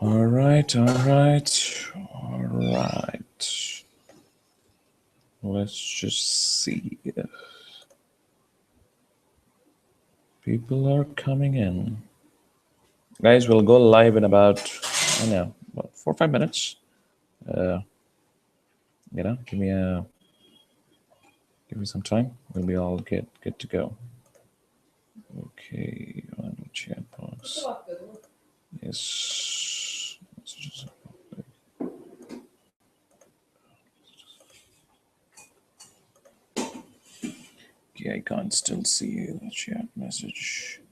All right. Let's just see if people are coming in. Guys, we'll go live in about, I don't know, about 4 or 5 minutes. Give me some time. We'll be all good to go. Okay, on the chat box. Yes. Okay, I can't still see the chat message.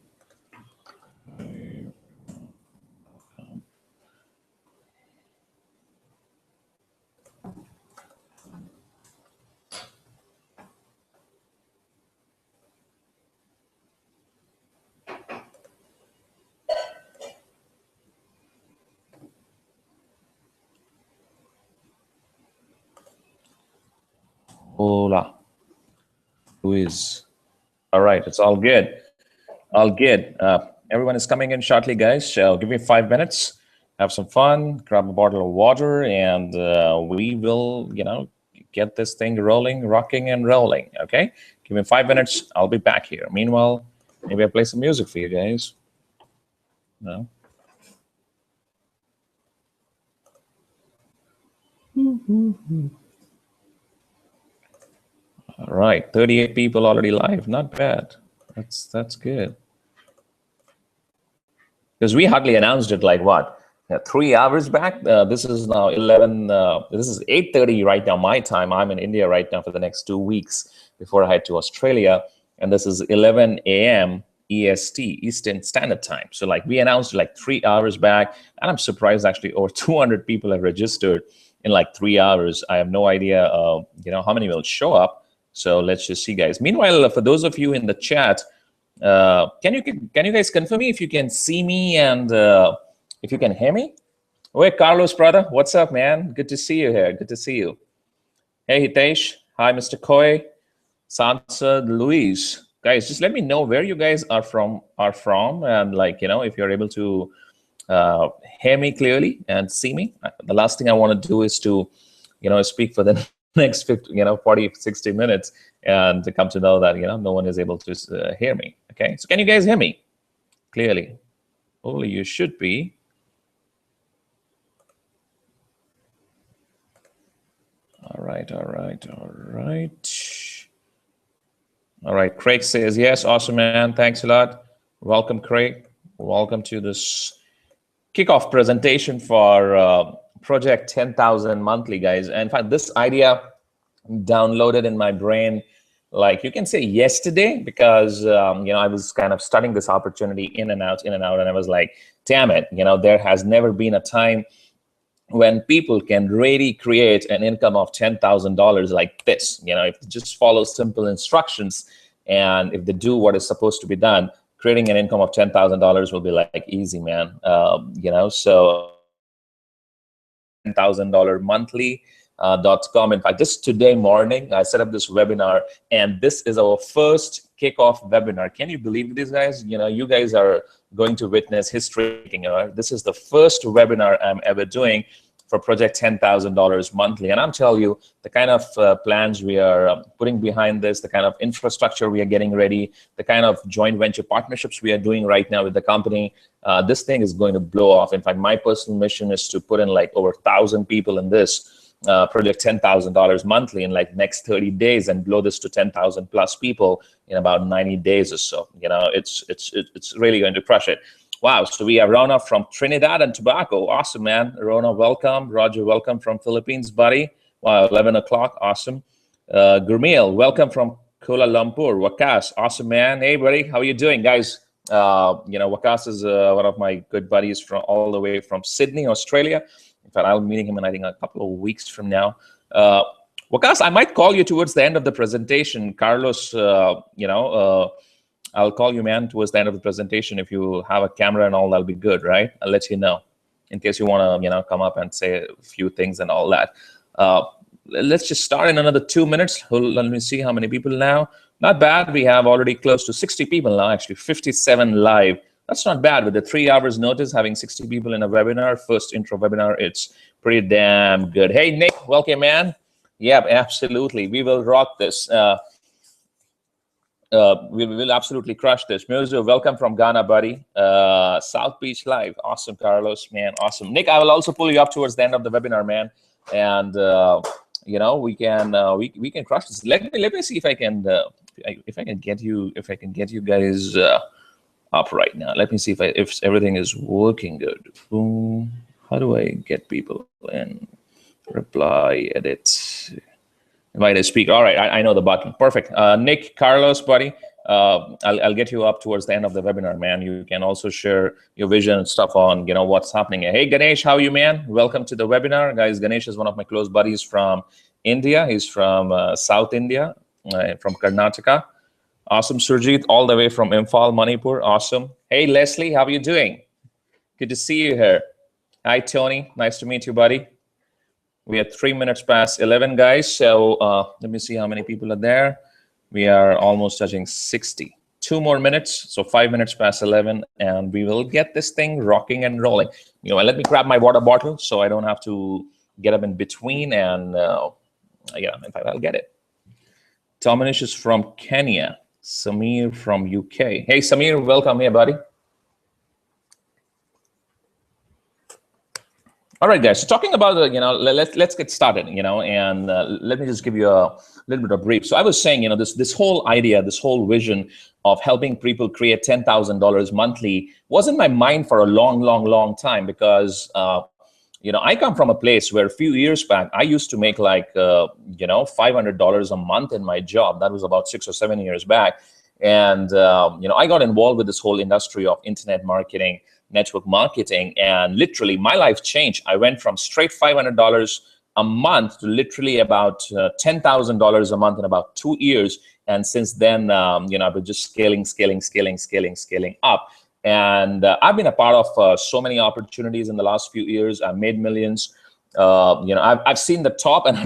Hola. Luis. All right, it's all good. All good. Everyone is coming in shortly, guys. Give me 5 minutes. Have some fun. Grab a bottle of water, and we will, get this thing rolling, rocking, and rolling. Okay. Give me 5 minutes. I'll be back here. Meanwhile, maybe I'll play some music for you guys. No. All right, 38 people already live. Not bad. That's good. Because we hardly announced it like what, 3 hours back. This is now 11. This is 8:30 right now my time. I'm in India right now for the next 2 weeks before I head to Australia, and this is 11 a.m. EST, Eastern Standard Time. So like we announced like 3 hours back, and I'm surprised actually over 200 people have registered in like 3 hours. I have no idea, how many will show up. So let's just see, guys. Meanwhile, for those of you in the chat, can you guys confirm me if you can see me and if you can hear me? Hey, Carlos, brother, what's up, man? Good to see you here. Good to see you. Hey, Hitesh. Hi, Mr. Koi, Sansa, Luis. Guys, just let me know where you guys are from, and like if you're able to hear me clearly and see me. The last thing I want to do is to speak for the next 50, 40, 60 minutes and to come to know that, no one is able to hear me. Okay, so can you guys hear me clearly? Hopefully you should be. All right. Craig says, yes, awesome, man. Thanks a lot. Welcome, Craig. Welcome to this kickoff presentation for Project 10,000 Monthly, guys. And in fact, this idea downloaded in my brain, like you can say yesterday, because I was kind of studying this opportunity in and out, and I was like, damn it, there has never been a time when people can really create an income of $10,000 like this. If they just follow simple instructions and if they do what is supposed to be done, creating an income of $10,000 will be like easy, man. So $10,000 monthly.com. In fact, just today morning, I set up this webinar, and this is our first kickoff webinar. Can you believe this, guys? You guys are going to witness history. This is the first webinar I'm ever doing for Project $10,000 monthly. And I'm telling you, the kind of plans we are putting behind this, the kind of infrastructure we are getting ready, the kind of joint venture partnerships we are doing right now with the company, this thing is going to blow off. In fact, my personal mission is to put in like over 1,000 people in this Project $10,000 monthly in like next 30 days and blow this to 10,000 plus people in about 90 days or so. It's really going to crush it. Wow, so we have Rona from Trinidad and Tobago. Awesome, man. Rona, welcome. Roger, welcome from Philippines, buddy. Wow, 11 o'clock, awesome. Gurmil, welcome from Kuala Lumpur. Wakas, awesome, man. Hey, buddy, how are you doing? Guys, Wakas is one of my good buddies from all the way from Sydney, Australia. In fact, I'll be meeting him in, I think, a couple of weeks from now. Wakas, I might call you towards the end of the presentation. Carlos, I'll call you, man, towards the end of the presentation. If you have a camera and all, that'll be good, right? I'll let you know in case you want to, come up and say a few things and all that. Let's just start in another 2 minutes. Let me see how many people now. Not bad. We have already close to 60 people now, actually 57 live That's not bad. With the 3 hours notice, having 60 people in a webinar, first intro webinar, it's pretty damn good. Hey, Nick, welcome, man. Yep, absolutely. We will rock this. We will absolutely crush this. Muzo, welcome from Ghana, buddy. South Beach Live. Awesome, Carlos, man. Awesome. Nick, I will also pull you up towards the end of the webinar, man. And you know, we can crush this. Let me see if I can get you guys up right now. Let me see if everything is working good. Boom. How do I get people in? Reply, edit, invite a speaker. All right, I know the button. Perfect. Nick, Carlos, buddy, I'll get you up towards the end of the webinar, man. You can also share your vision and stuff on, you know, what's happening. Hey, Ganesh, how are you, man? Welcome to the webinar, guys. Ganesh is one of my close buddies from India. He's from South India, from Karnataka. Awesome. Surjit, all the way from Imphal, Manipur. Awesome. Hey, Leslie, how are you doing? Good to see you here. Hi, Tony. Nice to meet you, buddy. We are 3 minutes past 11, guys. So let me see how many people are there. We are almost touching 60. 2 more minutes, so 5 minutes past 11, and we will get this thing rocking and rolling. You know, let me grab my water bottle so I don't have to get up in between. And yeah, in fact, I'll get it. Dominish is from Kenya. Samir from UK. Hey, Samir, welcome here, buddy. All right, guys. So talking about you know, let's get started. You know, and let me just give you a little bit of brief. So I was saying, you know, this whole idea, this whole vision of helping people create $10,000 monthly was in my mind for a long time, because you know, I come from a place where a few years back I used to make like you know, $500 a month in my job. That was about 6 or 7 years back, and you know, I got involved with this whole industry of internet marketing, network marketing, and literally my life changed. I went from straight $500 a month to literally about $10,000 a month in about 2 years. And since then, you know, I've been just scaling up. And I've been a part of so many opportunities in the last few years. I've made millions. You know, I've seen the top, and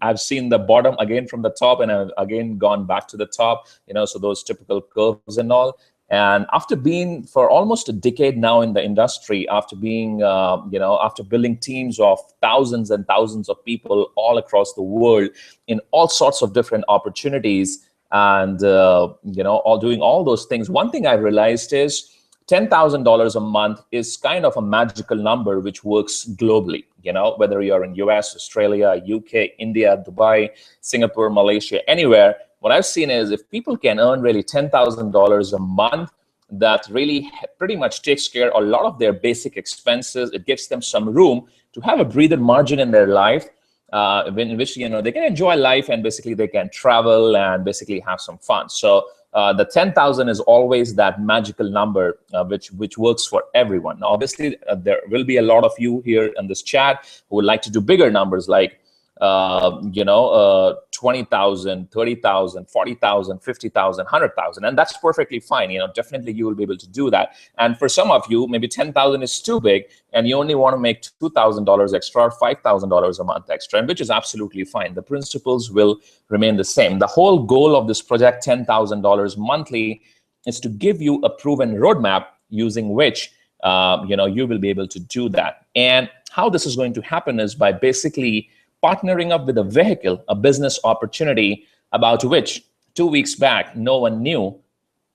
I've seen the bottom again from the top, and I've again gone back to the top. You know, so those typical curves and all. And after being for almost a decade now in the industry, after being, you know, after building teams of thousands and thousands of people all across the world in all sorts of different opportunities, and you know, all doing all those things, one thing I realized is $10,000 a month is kind of a magical number which works globally. You know, whether you're in US, Australia, UK, India, Dubai, Singapore, Malaysia, anywhere. What I've seen is if people can earn really $10,000 a month, that really pretty much takes care of a lot of their basic expenses. It gives them some room to have a breathing margin in their life, in which, you know, they can enjoy life, and basically they can travel and basically have some fun. So the 10,000 is always that magical number which works for everyone. Now, obviously, there will be a lot of you here in this chat who would like to do bigger numbers, like you know, 20,000, 30,000, 40,000, 50,000, 100,000, and that's perfectly fine. You know, definitely you will be able to do that. And for some of you, maybe 10,000 is too big, and you only want to make $2,000 extra or $5,000 a month extra, and which is absolutely fine. The principles will remain the same. The whole goal of this project, $10,000 monthly, is to give you a proven roadmap using which you know, you will be able to do that. And how this is going to happen is by basically partnering up with a vehicle, a business opportunity about which 2 weeks back no one knew,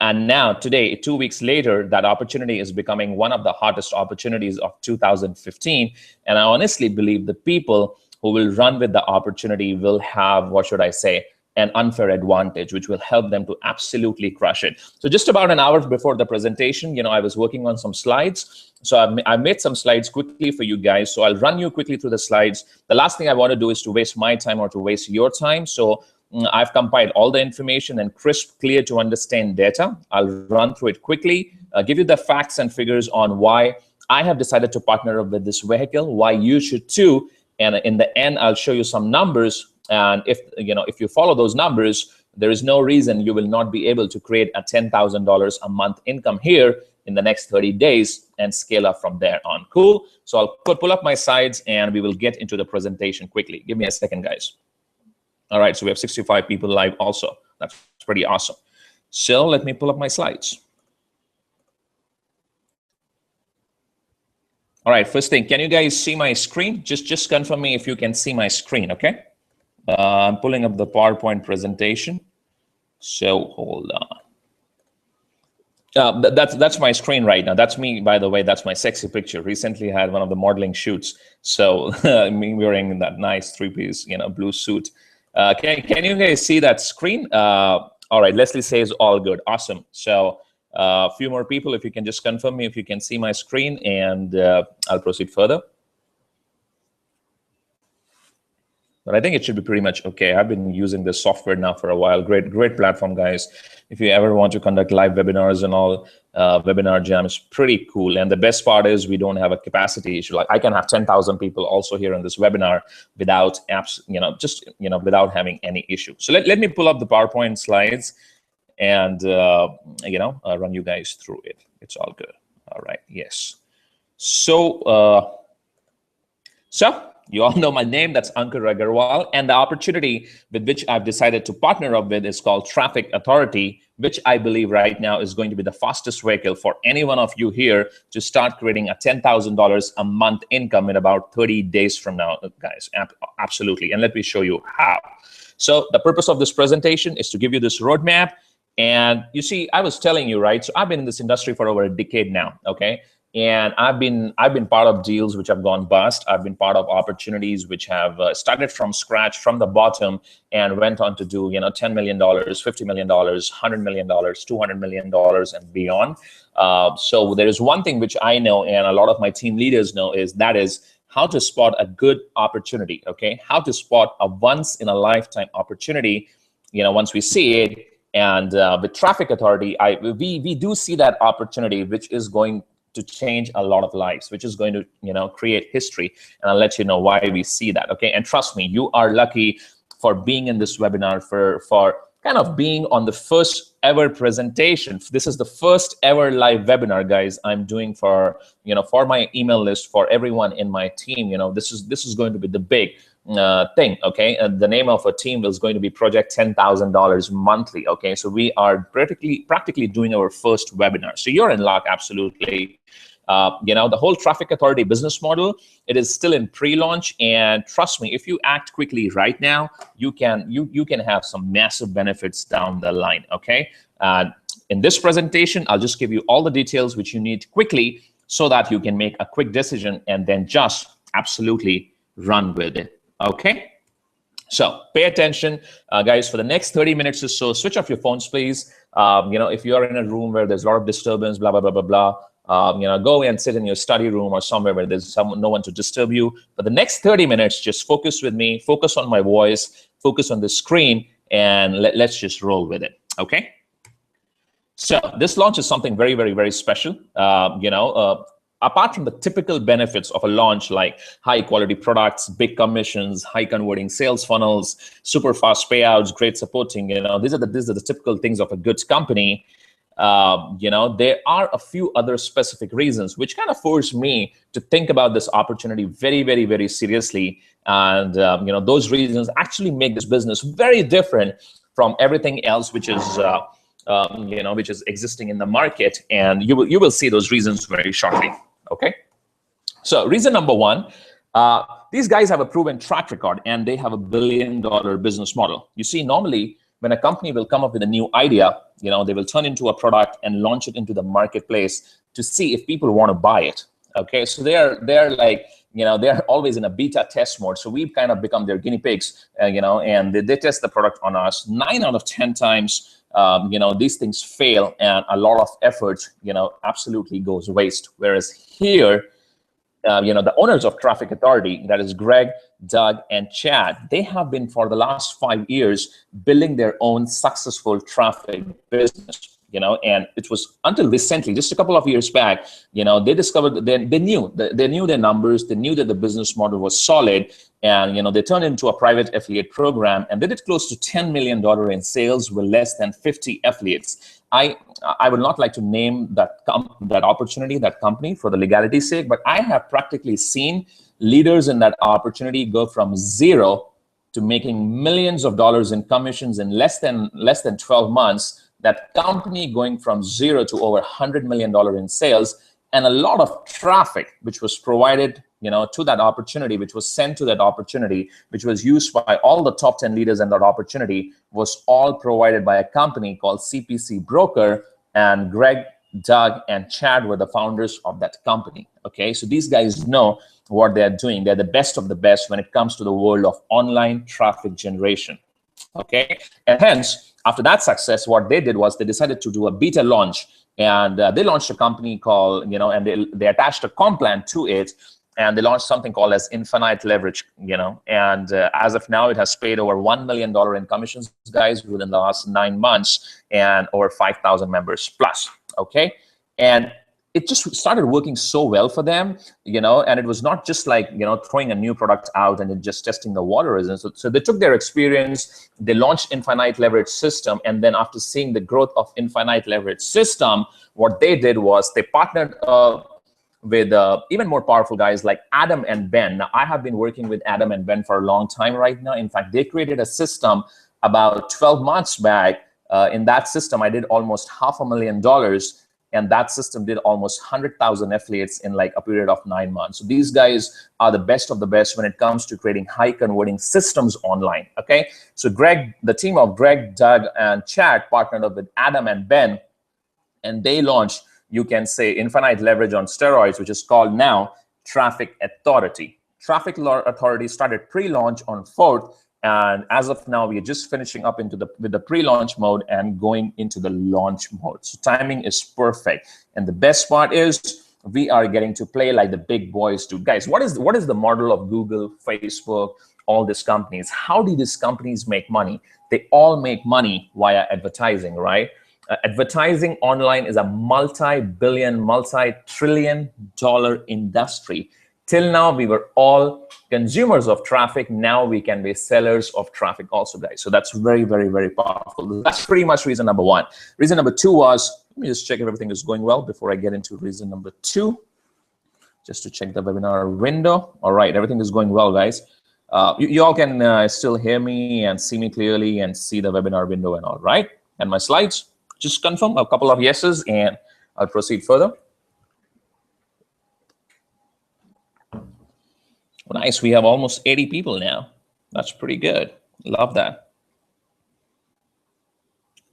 and now today, 2 weeks later, that opportunity is becoming one of the hottest opportunities of 2015. And I honestly believe the people who will run with the opportunity will have, what should I say, an unfair advantage, which will help them to absolutely crush it. So just about an hour before the presentation, you know, I was working on some slides. So I made some slides quickly for you guys. So I'll run you quickly through the slides. The last thing I want to do is to waste my time or to waste your time. So I've compiled all the information and crisp, clear to understand data. I'll run through it quickly, give you the facts and figures on why I have decided to partner up with this vehicle, why you should too. And in the end, I'll show you some numbers. And if you follow those numbers, there is no reason you will not be able to create a $10,000 a month income here in the next 30 days and scale up from there on. Cool. So I'll pull up my slides and we will get into the presentation quickly. Give me a second, guys. All right. So we have 65 people live also. That's pretty awesome. So let me pull up my slides. All right, first thing, can you guys see my screen? Just confirm me if you can see my screen, okay? I'm pulling up the PowerPoint presentation. So hold on. That's my screen right now. That's me, by the way. That's my sexy picture. Recently had one of the modeling shoots. So me wearing that nice three-piece, blue suit. Can you guys see that screen? All right, Leslie says all good. Awesome. So a few more people, if you can just confirm me if you can see my screen, and I'll proceed further. But I think it should be pretty much okay. I've been using this software now for a while. Great platform, guys. If you ever want to conduct live webinars and all, Webinar Jam is pretty cool. And the best part is we don't have a capacity issue. Like I can have 10,000 people also here in this webinar without apps, without having any issue. So let me pull up the PowerPoint slides and run you guys through it. It's all good. All right. Yes. So you all know my name. That's Ankur Agarwal, and the opportunity with which I've decided to partner up with is called Traffic Authority, which I believe right now is going to be the fastest vehicle for any one of you here to start creating a $10,000 a month income in about 30 days from now, guys. Absolutely. And let me show you how. So the purpose of this presentation is to give you this roadmap. And you see, I was telling you, right? So I've been in this industry for over a decade now, okay? And I've been part of deals which have gone bust. I've been part of opportunities which have started from scratch, from the bottom, and went on to do $10 million, $50 million, $100 million, $200 million, and beyond. So there is one thing which I know, and a lot of my team leaders know, is how to spot a good opportunity. Okay, how to spot a once in a lifetime opportunity. Once we see it, and with Traffic Authority, we do see that opportunity, which is going to change a lot of lives, which is going to create history, and I'll let you know why we see that. Okay, and trust me, you are lucky for being in this webinar, for kind of being on the first ever presentation. This is the first ever live webinar, guys, I'm doing for for my email list, for everyone in my team. This is going to be the big thing. Okay, the name of a team is going to be Project $10,000 monthly. Okay, so we are practically doing our first webinar, so you're in luck. Absolutely. The whole Traffic Authority business model, it is still in pre-launch, and trust me, if you act quickly right now, you can have some massive benefits down the line. Okay, in this presentation, I'll just give you all the details which you need quickly, so that you can make a quick decision and then just absolutely run with it. Okay, so pay attention, guys. For the next 30 minutes or so, switch off your phones, please. If you are in a room where there's a lot of disturbance, blah blah blah blah blah, go and sit in your study room or somewhere where there's no one to disturb you. For the next 30 minutes, just focus with me, focus on my voice, focus on the screen, and let's just roll with it. Okay. So this launch is something very, very, very special. Apart from the typical benefits of a launch, like high quality products, big commissions, high converting sales funnels, super fast payouts, great supporting, these are the typical things of a good company. There are a few other specific reasons which kind of force me to think about this opportunity very, very, very seriously. And those reasons actually make this business very different from everything else which is which is existing in the market. And you will see those reasons very shortly. Okay, so reason number one, these guys have a proven track record, and they have $1 billion business model. You see, normally when a company will come up with a new idea, they will turn into a product and launch it into the marketplace to see if people want to buy it. Okay, so they're like, they're always in a beta test mode. So we've kind of become their guinea pigs, and they test the product on us. 9 out of 10 times, these things fail, and a lot of effort, absolutely goes waste. Whereas here, the owners of Traffic Authority, that is Greg, Doug, and Chad, they have been for the last 5 years building their own successful traffic business. And it was until recently, just a couple of years back, they discovered that they knew their numbers, they knew that the business model was solid, and they turned into a private affiliate program, and they did close to $10 million in sales with less than 50 affiliates. I would not like to name that opportunity, that company, for the legality's sake, but I have practically seen leaders in that opportunity go from zero to making millions of dollars in commissions in less than 12 months. That company going from zero to over $100 million in sales, and a lot of traffic which was provided, to that opportunity, which was sent to that opportunity, which was used by all the top 10 leaders in that opportunity, was all provided by a company called CPC Broker. And Greg, Doug, and Chad were the founders of that company. Okay, so these guys know what they're doing. They're the best of the best when it comes to the world of online traffic generation. Okay, and hence, after that success, what they did was they decided to do a beta launch, and they launched a company called, and they attached a comp plan to it, and they launched something called as Infinite Leverage, and as of now, it has paid over $1 million in commissions, guys, within the last 9 months, and over 5,000 members plus. Okay, and it just started working so well for them, and it was not just like, throwing a new product out and then just testing the waters. And so they took their experience, they launched Infinite Leverage System, and then after seeing the growth of Infinite Leverage System, what they did was they partnered with even more powerful guys like Adam and Ben. Now, I have been working with Adam and Ben for a long time right now. In fact, they created a system about 12 months back. In that system, I did almost $500,000. And that system did almost 100,000 affiliates in like a period of 9 months. So these guys are the best of the best when it comes to creating high converting systems online. Okay, so the team of Greg, Doug, and Chad partnered up with Adam and Ben, and they launched, you can say, Infinite Leverage on steroids, which is called now Traffic Authority. Traffic Authority started pre-launch on 4th. And as of now, we are just finishing up with the pre-launch mode and going into the launch mode. So timing is perfect. And the best part is we are getting to play like the big boys do. Guys, what is the model of Google, Facebook, all these companies? How do these companies make money? They all make money via advertising, right? Advertising online is a multi-billion, multi-trillion dollar industry. Till now, we were all consumers of traffic. Now we can be sellers of traffic also, guys. So that's very, very, very powerful. That's pretty much reason number one. Reason number two was, let me just check if everything is going well before I get into reason number two. Just to check the webinar window. All right, everything is going well, guys. You all can still hear me and see me clearly and see the webinar window and all, right? And my slides. Just confirm a couple of yeses and I'll proceed further. Nice, we have almost 80 people now. That's pretty good. Love that.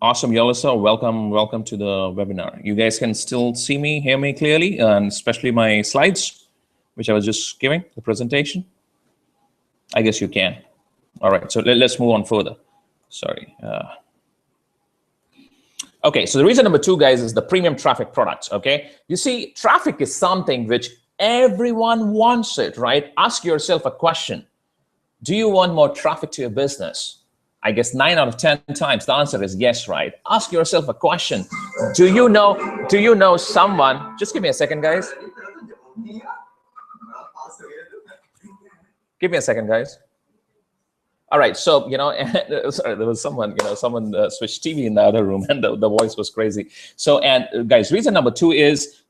Awesome, Yolisa, welcome to the webinar. You guys can still see me, hear me clearly, and especially my slides, which I was just giving, the presentation. I guess you can. All right, so let's move on further. Sorry. Okay, so the reason number two, guys, is the premium traffic products, okay? You see, traffic is something which everyone wants it, right? Ask yourself a question. Do you want more traffic to your business? I guess 9 out of 10 times the answer is yes, right? Ask yourself a question. Do you know someone? Just give me a second, guys. Give me a second, guys. All right, so, sorry, there was someone switched TV in the other room and the voice was crazy. So, and guys, reason number two is,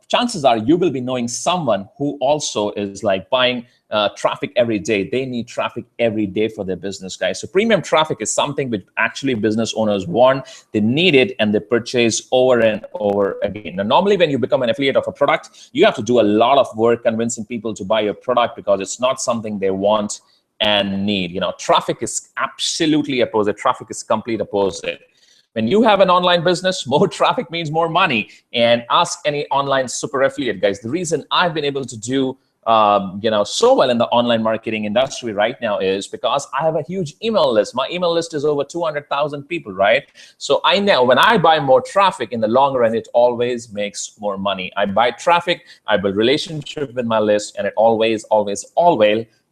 chances are you will be knowing someone who also is like buying traffic every day. They need traffic every day for their business, guys. So premium traffic is something which actually business owners want. They need it and they purchase over and over again. Now, normally when you become an affiliate of a product, you have to do a lot of work convincing people to buy your product because it's not something they want and need. Traffic is absolutely opposite. Traffic is complete opposite. When you have an online business, more traffic means more money. And ask any online super affiliate, guys. The reason I've been able to do so well in the online marketing industry right now is because I have a huge email list. My email list is over 200,000 people, right? So I know when I buy more traffic in the long run, it always makes more money. I buy traffic, I build relationship with my list, and it always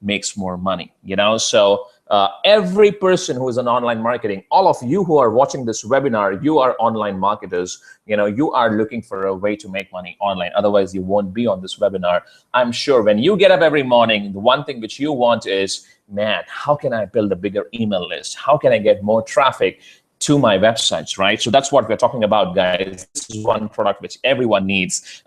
makes more money, So every person who is in online marketing, all of you who are watching this webinar, you are online marketers. You are looking for a way to make money online. Otherwise, you won't be on this webinar. I'm sure when you get up every morning, the one thing which you want is, man, how can I build a bigger email list? How can I get more traffic to my websites, right? So that's what we're talking about, guys. This is one product which everyone needs.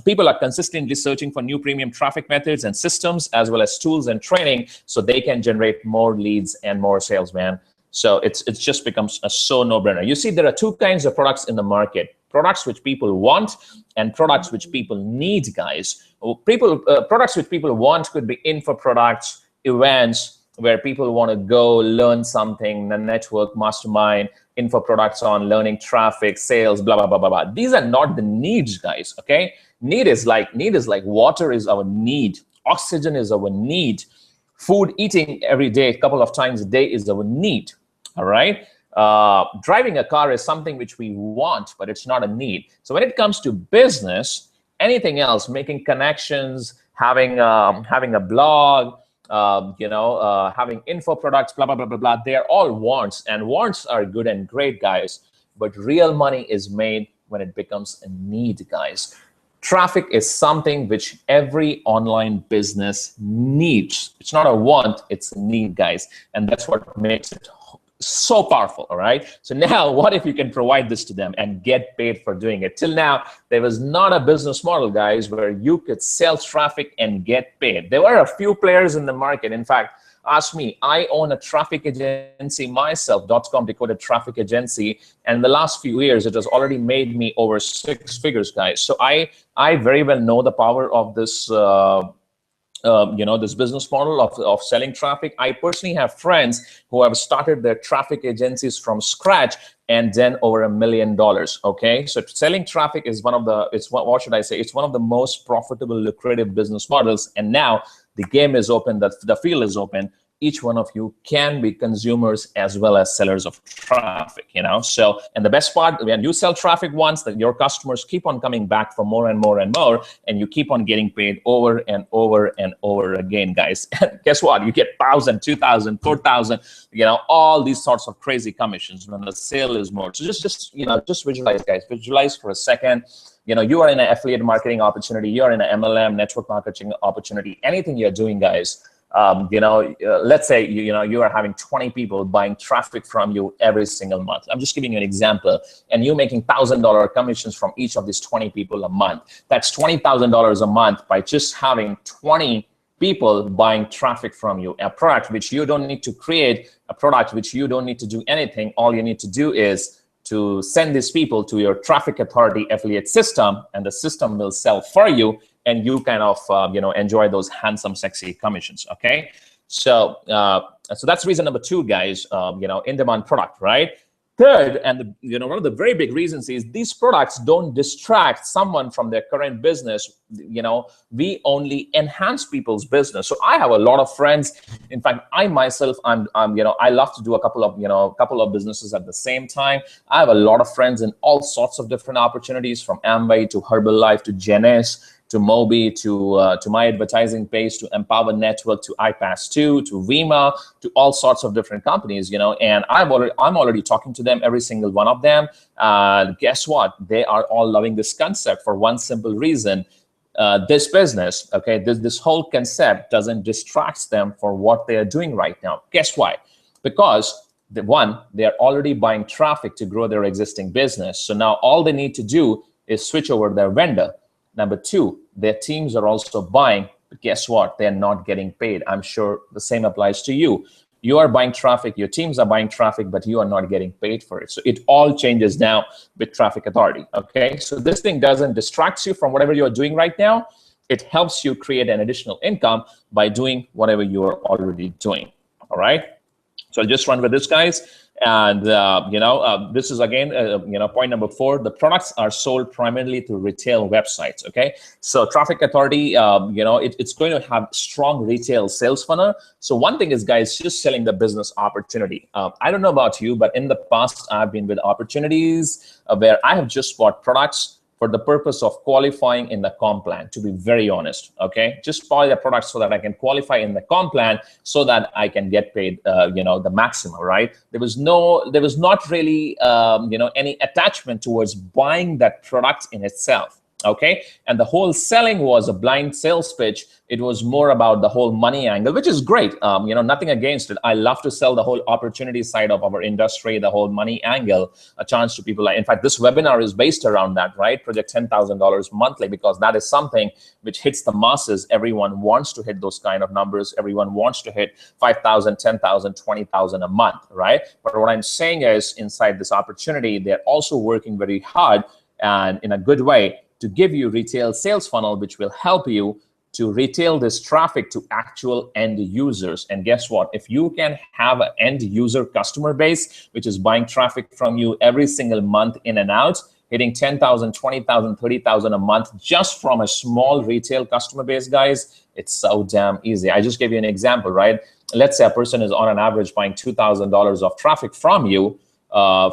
People are consistently searching for new premium traffic methods and systems, as well as tools and training, so they can generate more leads and more sales, man. So it just becomes a so no-brainer. You see, there are two kinds of products in the market. products which people want and products which people need, guys. Products which people want could be info products, events where people want to go learn something, the network, mastermind, info products on learning, traffic, sales, blah, blah, blah, blah, blah. These are not the needs, guys, okay? Need is like water is our need. Oxygen is our need. Food, eating every day, a couple of times a day is our need, all right? Driving a car is something which we want, but it's not a need. So when it comes to business, anything else, making connections, having a blog, having info products, blah, blah, blah, blah, blah, they're all wants, and wants are good and great, guys. But real money is made when it becomes a need, guys. Traffic is something which every online business needs. It's not a want, it's a need, guys. And that's what makes it so powerful, all right? So now what if you can provide this to them and get paid for doing it? Till now, there was not a business model, guys, where you could sell traffic and get paid. There were a few players in the market. In fact, ask me, I own a traffic agency myself, .com Decoded Traffic Agency, and in the last few years, it has already made me over 6 figures, guys. So I very well know the power of this this business model of selling traffic. I personally have friends who have started their traffic agencies from scratch and then over $1 million. Okay, so selling traffic is one of the, what should I say? It's one of the most profitable, lucrative business models. And now the game is open, the field is open. Each one of you can be consumers as well as sellers of traffic, So, and the best part, when you sell traffic once, that your customers keep on coming back for more and more and more, and you keep on getting paid over and over and over again, guys. And guess what? You get 1,000, 2,000, 4,000, all these sorts of crazy commissions when the sale is more. So just visualize, guys. Visualize for a second. You are in an affiliate marketing opportunity. You are in an MLM, network marketing opportunity. Anything you're doing, guys. Let's say you are having 20 people buying traffic from you every single month. I'm just giving you an example, and you're making $1,000 commissions from each of these 20 people a month. That's $20,000 a month by just having 20 people buying traffic from you. A product which you don't need to create, a product which you don't need to do anything. All you need to do is to send these people to your Traffic Authority affiliate system, and the system will sell for you. And you kind of, enjoy those handsome, sexy commissions, okay? So that's reason number 2, guys, in-demand product, right? Third, and one of the very big reasons is these products don't distract someone from their current business. We only enhance people's business. So I have a lot of friends. In fact, I myself, I love to do a couple of businesses at the same time. I have a lot of friends in all sorts of different opportunities, from Amway to Herbalife to Genes, to Mobi, to My Advertising Page, to Empower Network, to iPass2, to Vima, to all sorts of different companies, and I'm already talking to them, every single one of them. Guess what? They are all loving this concept for one simple reason. This business, okay, this whole concept doesn't distract them for what they are doing right now. Guess why? Because they are already buying traffic to grow their existing business. So now all they need to do is switch over their vendor. Number 2, their teams are also buying, but guess what? They're not getting paid. I'm sure the same applies to you. You are buying traffic, your teams are buying traffic, but you are not getting paid for it. So it all changes now with Traffic Authority, okay? So this thing doesn't distract you from whatever you're doing right now. It helps you create an additional income by doing whatever you are already doing, all right? So I'll just run with this, guys. And, this is, again, point number 4. The products are sold primarily through retail websites, okay? So Traffic Authority, it's going to have strong retail sales funnel. So one thing is, guys, just selling the business opportunity. I don't know about you, but in the past, I've been with opportunities where I have just bought products for the purpose of qualifying in the comp plan, to be very honest, okay? Just buy the product so that I can qualify in the comp plan so that I can get paid, the maximum, right? There was not really, any attachment towards buying that product in itself, okay? And the whole selling was a blind sales pitch. It was more about the whole money angle, which is great. Nothing against it. I love to sell the whole opportunity side of our industry, the whole money angle, a chance to people. In fact, this webinar is based around that, right? Project $10,000 monthly, because that is something which hits the masses. Everyone wants to hit those kind of numbers. Everyone wants to hit 5,000, 10,000, 20,000 a month, right? But what I'm saying is, inside this opportunity, they're also working very hard and in a good way to give you retail sales funnel, which will help you to retail this traffic to actual end users. And guess what? If you can have an end user customer base, which is buying traffic from you every single month in and out, hitting 10,000, 20,000, 30,000 a month just from a small retail customer base, guys, it's so damn easy. I just gave you an example, right? Let's say a person is on an average buying $2,000 of traffic from you,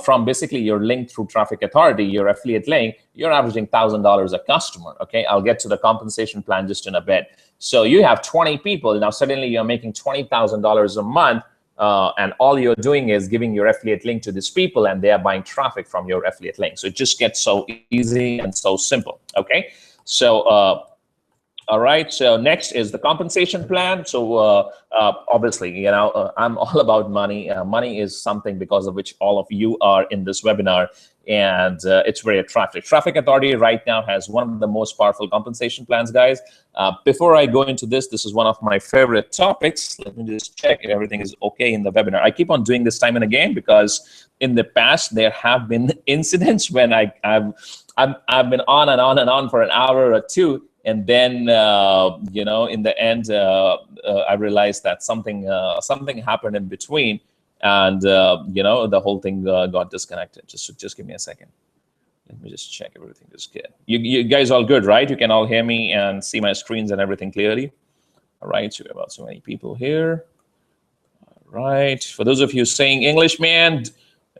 from basically your link through Traffic Authority, your affiliate link, you're averaging $1,000 a customer, okay? I'll get to the compensation plan just in a bit. So you have 20 people, now suddenly you're making $20,000 a month, and all you're doing is giving your affiliate link to these people, and they are buying traffic from your affiliate link. So it just gets so easy and so simple, okay? So, all right, so next is the compensation plan. So obviously, you know, I'm all about money. Money is something because of which all of you are in this webinar, and it's very attractive. Traffic Authority right now has one of the most powerful compensation plans, guys. Before I go into this, this is one of my favorite topics. Let me just check if everything is okay in the webinar. I keep on doing this time and again because in the past there have been incidents when I've been on and on and on for an hour or two. And then, you know, in the end, I realized that something happened in between, and you know, the whole thing got disconnected. Just give me a second. Let me just check everything is good. You guys all good, right? You can all hear me and see my screens and everything clearly. All right. So we have about so many people here. All right. For those of you saying English, man,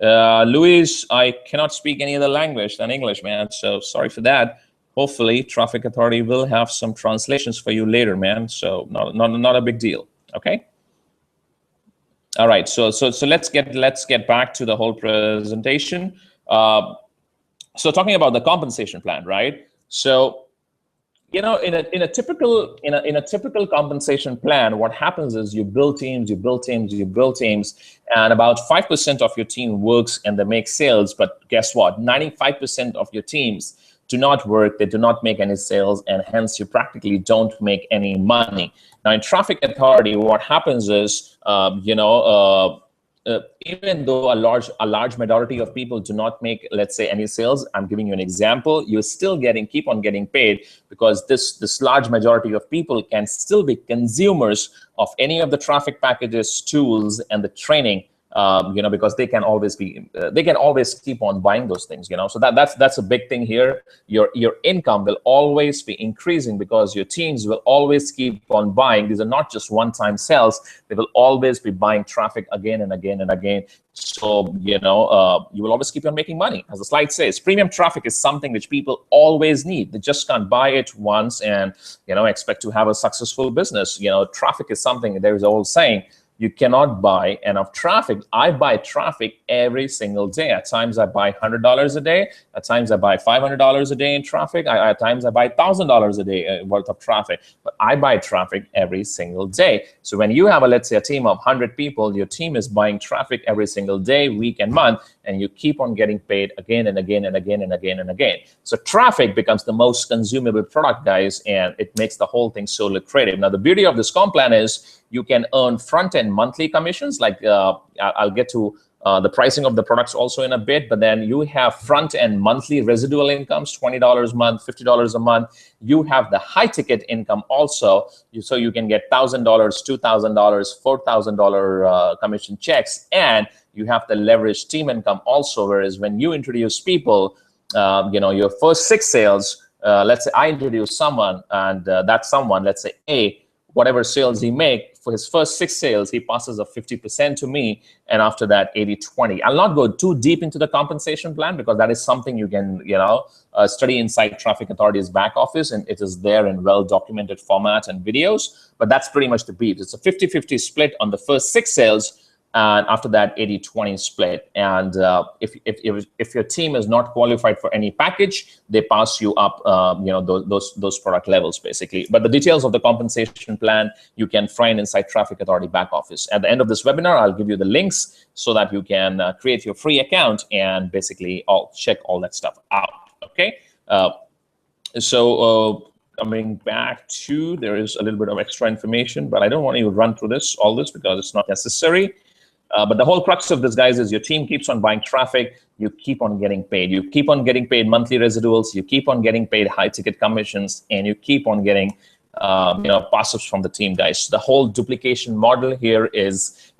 Luis, I cannot speak any other language than English, man. So sorry for that. Hopefully, Traffic Authority will have some translations for you later, man. So not a big deal. Okay. All right. So let's get back to the whole presentation. So talking about the compensation plan, right? So, you know, in a typical compensation plan, what happens is you build teams, and about 5% of your team works and they make sales. But guess what? 95% of your teams do not work, they do not make any sales, and hence you practically don't make any money. Now in Traffic Authority, what happens is, you know, even though a large majority of people do not make, let's say, any sales, I'm giving you an example, you're still keep on getting paid because this large majority of people can still be consumers of any of the traffic packages, tools, and the training. You know, because they can always keep on buying those things, you know. So that's a big thing here. Your income will always be increasing because your teams will always keep on buying. These are not just one-time sales. They will always be buying traffic again and again and again. So, you know, you will always keep on making money. As the slide says, premium traffic is something which people always need. They just can't buy it once and, you know, expect to have a successful business. You know, traffic is something, there is an old saying, you cannot buy enough traffic. I buy traffic every single day. At times I buy $100 a day. At times I buy $500 a day in traffic. At times I buy $1,000 a day worth of traffic. But I buy traffic every single day. So when you have, let's say, a team of 100 people, your team is buying traffic every single day, week and month, and you keep on getting paid again and again and again and again and again. So traffic becomes the most consumable product, guys, and it makes the whole thing so lucrative. Now, the beauty of this comp plan is you can earn front-end monthly commissions. Like I'll get to the pricing of the products also in a bit, but then you have front-end monthly residual incomes, $20 a month, $50 a month. You have the high-ticket income also, so you can get $1,000, $2,000, $4,000 commission checks, and you have the leverage team income also. Whereas when you introduce people, you know, your first 6 sales, let's say I introduce someone, and that someone, let's say A, whatever sales he make, for his first 6 sales, he passes a 50% to me, and after that, 80-20. I'll not go too deep into the compensation plan because that is something you can, you know, study inside Traffic Authority's back office, and it is there in well-documented format and videos, but that's pretty much the brief. It's a 50-50 split on the first 6 sales, and after that 80-20 split. And if your team is not qualified for any package, they pass you up you know, those product levels basically. But the details of the compensation plan you can find inside Traffic Authority back office. At the end of this webinar, I'll give you the links so that you can create your free account and basically check all that stuff out. Okay. Coming back to, there is a little bit of extra information, but I don't want you to run through all this because it's not necessary. But the whole crux of this, guys, is your team keeps on buying traffic. You keep on getting paid. You keep on getting paid monthly residuals. You keep on getting paid high ticket commissions, and you keep on getting passives from the team, guys. So the whole duplication model here is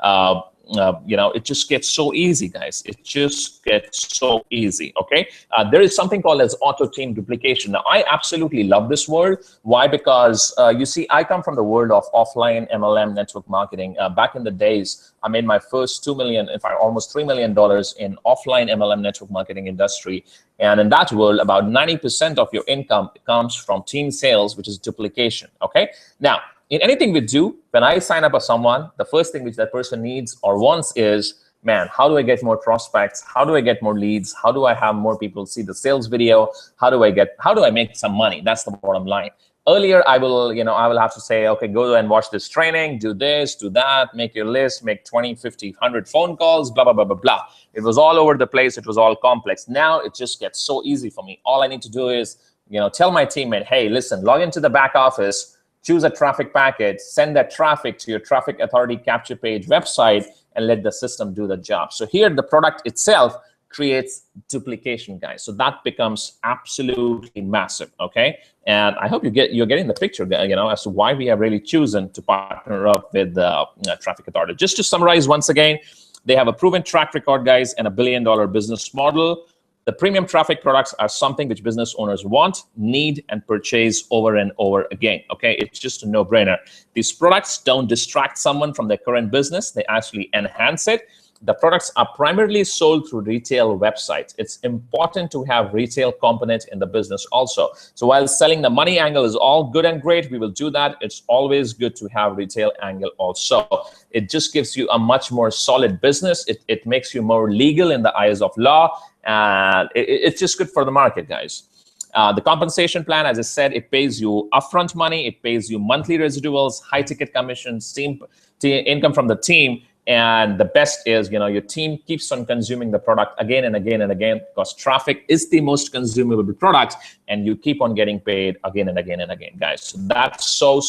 it just gets so easy, guys. It just gets so easy. Okay, there is something called as auto team duplication. Now, I absolutely love this word. Why? Because you see, I come from the world of offline MLM network marketing. Back in the days, I made my first $2 million, in fact, almost $3 million in offline MLM network marketing industry. And in that world, about 90% of your income comes from team sales, which is duplication. Okay, now, in anything we do, when I sign up as someone, the first thing which that person needs or wants is, man, how do I get more prospects? How do I get more leads? How do I have more people see the sales video? How do I make some money? That's the bottom line. Earlier, I will have to say, okay, go and watch this training, do this, do that, make your list, make 20, 50, 100 phone calls, blah, blah, blah, blah, blah. It was all over the place. It was all complex. Now it just gets so easy for me. All I need to do is, tell my teammate, hey, listen, log into the back office, choose a traffic packet, send that traffic to your Traffic Authority capture page website, and let the system do the job. So here, the product itself creates duplication, guys. So that becomes absolutely massive, okay? And I hope you're getting the picture, as to why we have really chosen to partner up with Traffic Authority. Just to summarize once again, they have a proven track record, guys, and $1 billion business model. The premium traffic products are something which business owners want, need, and purchase over and over again. Okay, it's just a no-brainer. These products don't distract someone from their current business. They actually enhance it. The products are primarily sold through retail websites. It's important to have retail component in the business also. So while selling the money angle is all good and great, we will do that. It's always good to have retail angle also. It just gives you a much more solid business. It makes you more legal in the eyes of law. It's just good for the market, guys. The compensation plan, as I said, it pays you upfront money. It pays you monthly residuals, high ticket commissions, income from the team. And the best is, your team keeps on consuming the product again and again and again, because traffic is the most consumable product, and you keep on getting paid again and again and again, guys. So that's so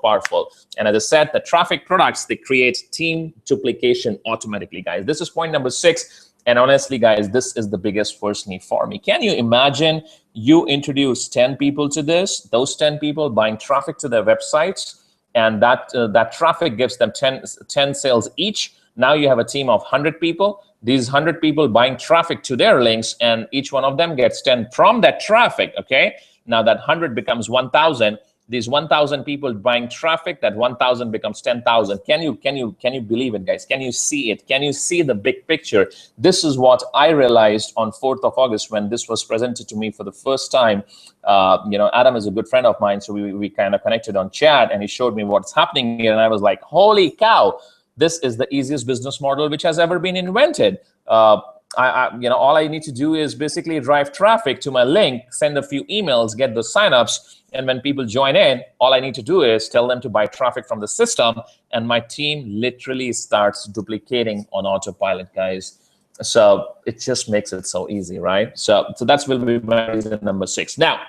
powerful. And as I said, the traffic products, they create team duplication automatically, guys. This is point number 6. And honestly, guys, this is the biggest first need for me. Can you imagine you introduce 10 people to this, those 10 people buying traffic to their websites, and that traffic gives them 10 sales each. Now you have a team of 100 people. These 100 people buying traffic to their links, and each one of them gets 10 from that traffic, okay? Now that 100 becomes 1,000. These 1,000 people buying traffic, that 1,000 becomes 10,000. Can you believe it, guys? Can you see it? Can you see the big picture? This is what I realized on 4th of August when this was presented to me for the first time. Adam is a good friend of mine, so we kind of connected on chat, and he showed me what's happening here, and I was like, holy cow, this is the easiest business model which has ever been invented. All I need to do is basically drive traffic to my link, send a few emails, get the signups, and when people join in, all I need to do is tell them to buy traffic from the system, and my team literally starts duplicating on autopilot, guys. So it just makes it so easy, right? So that's will be my reason number 6. Now,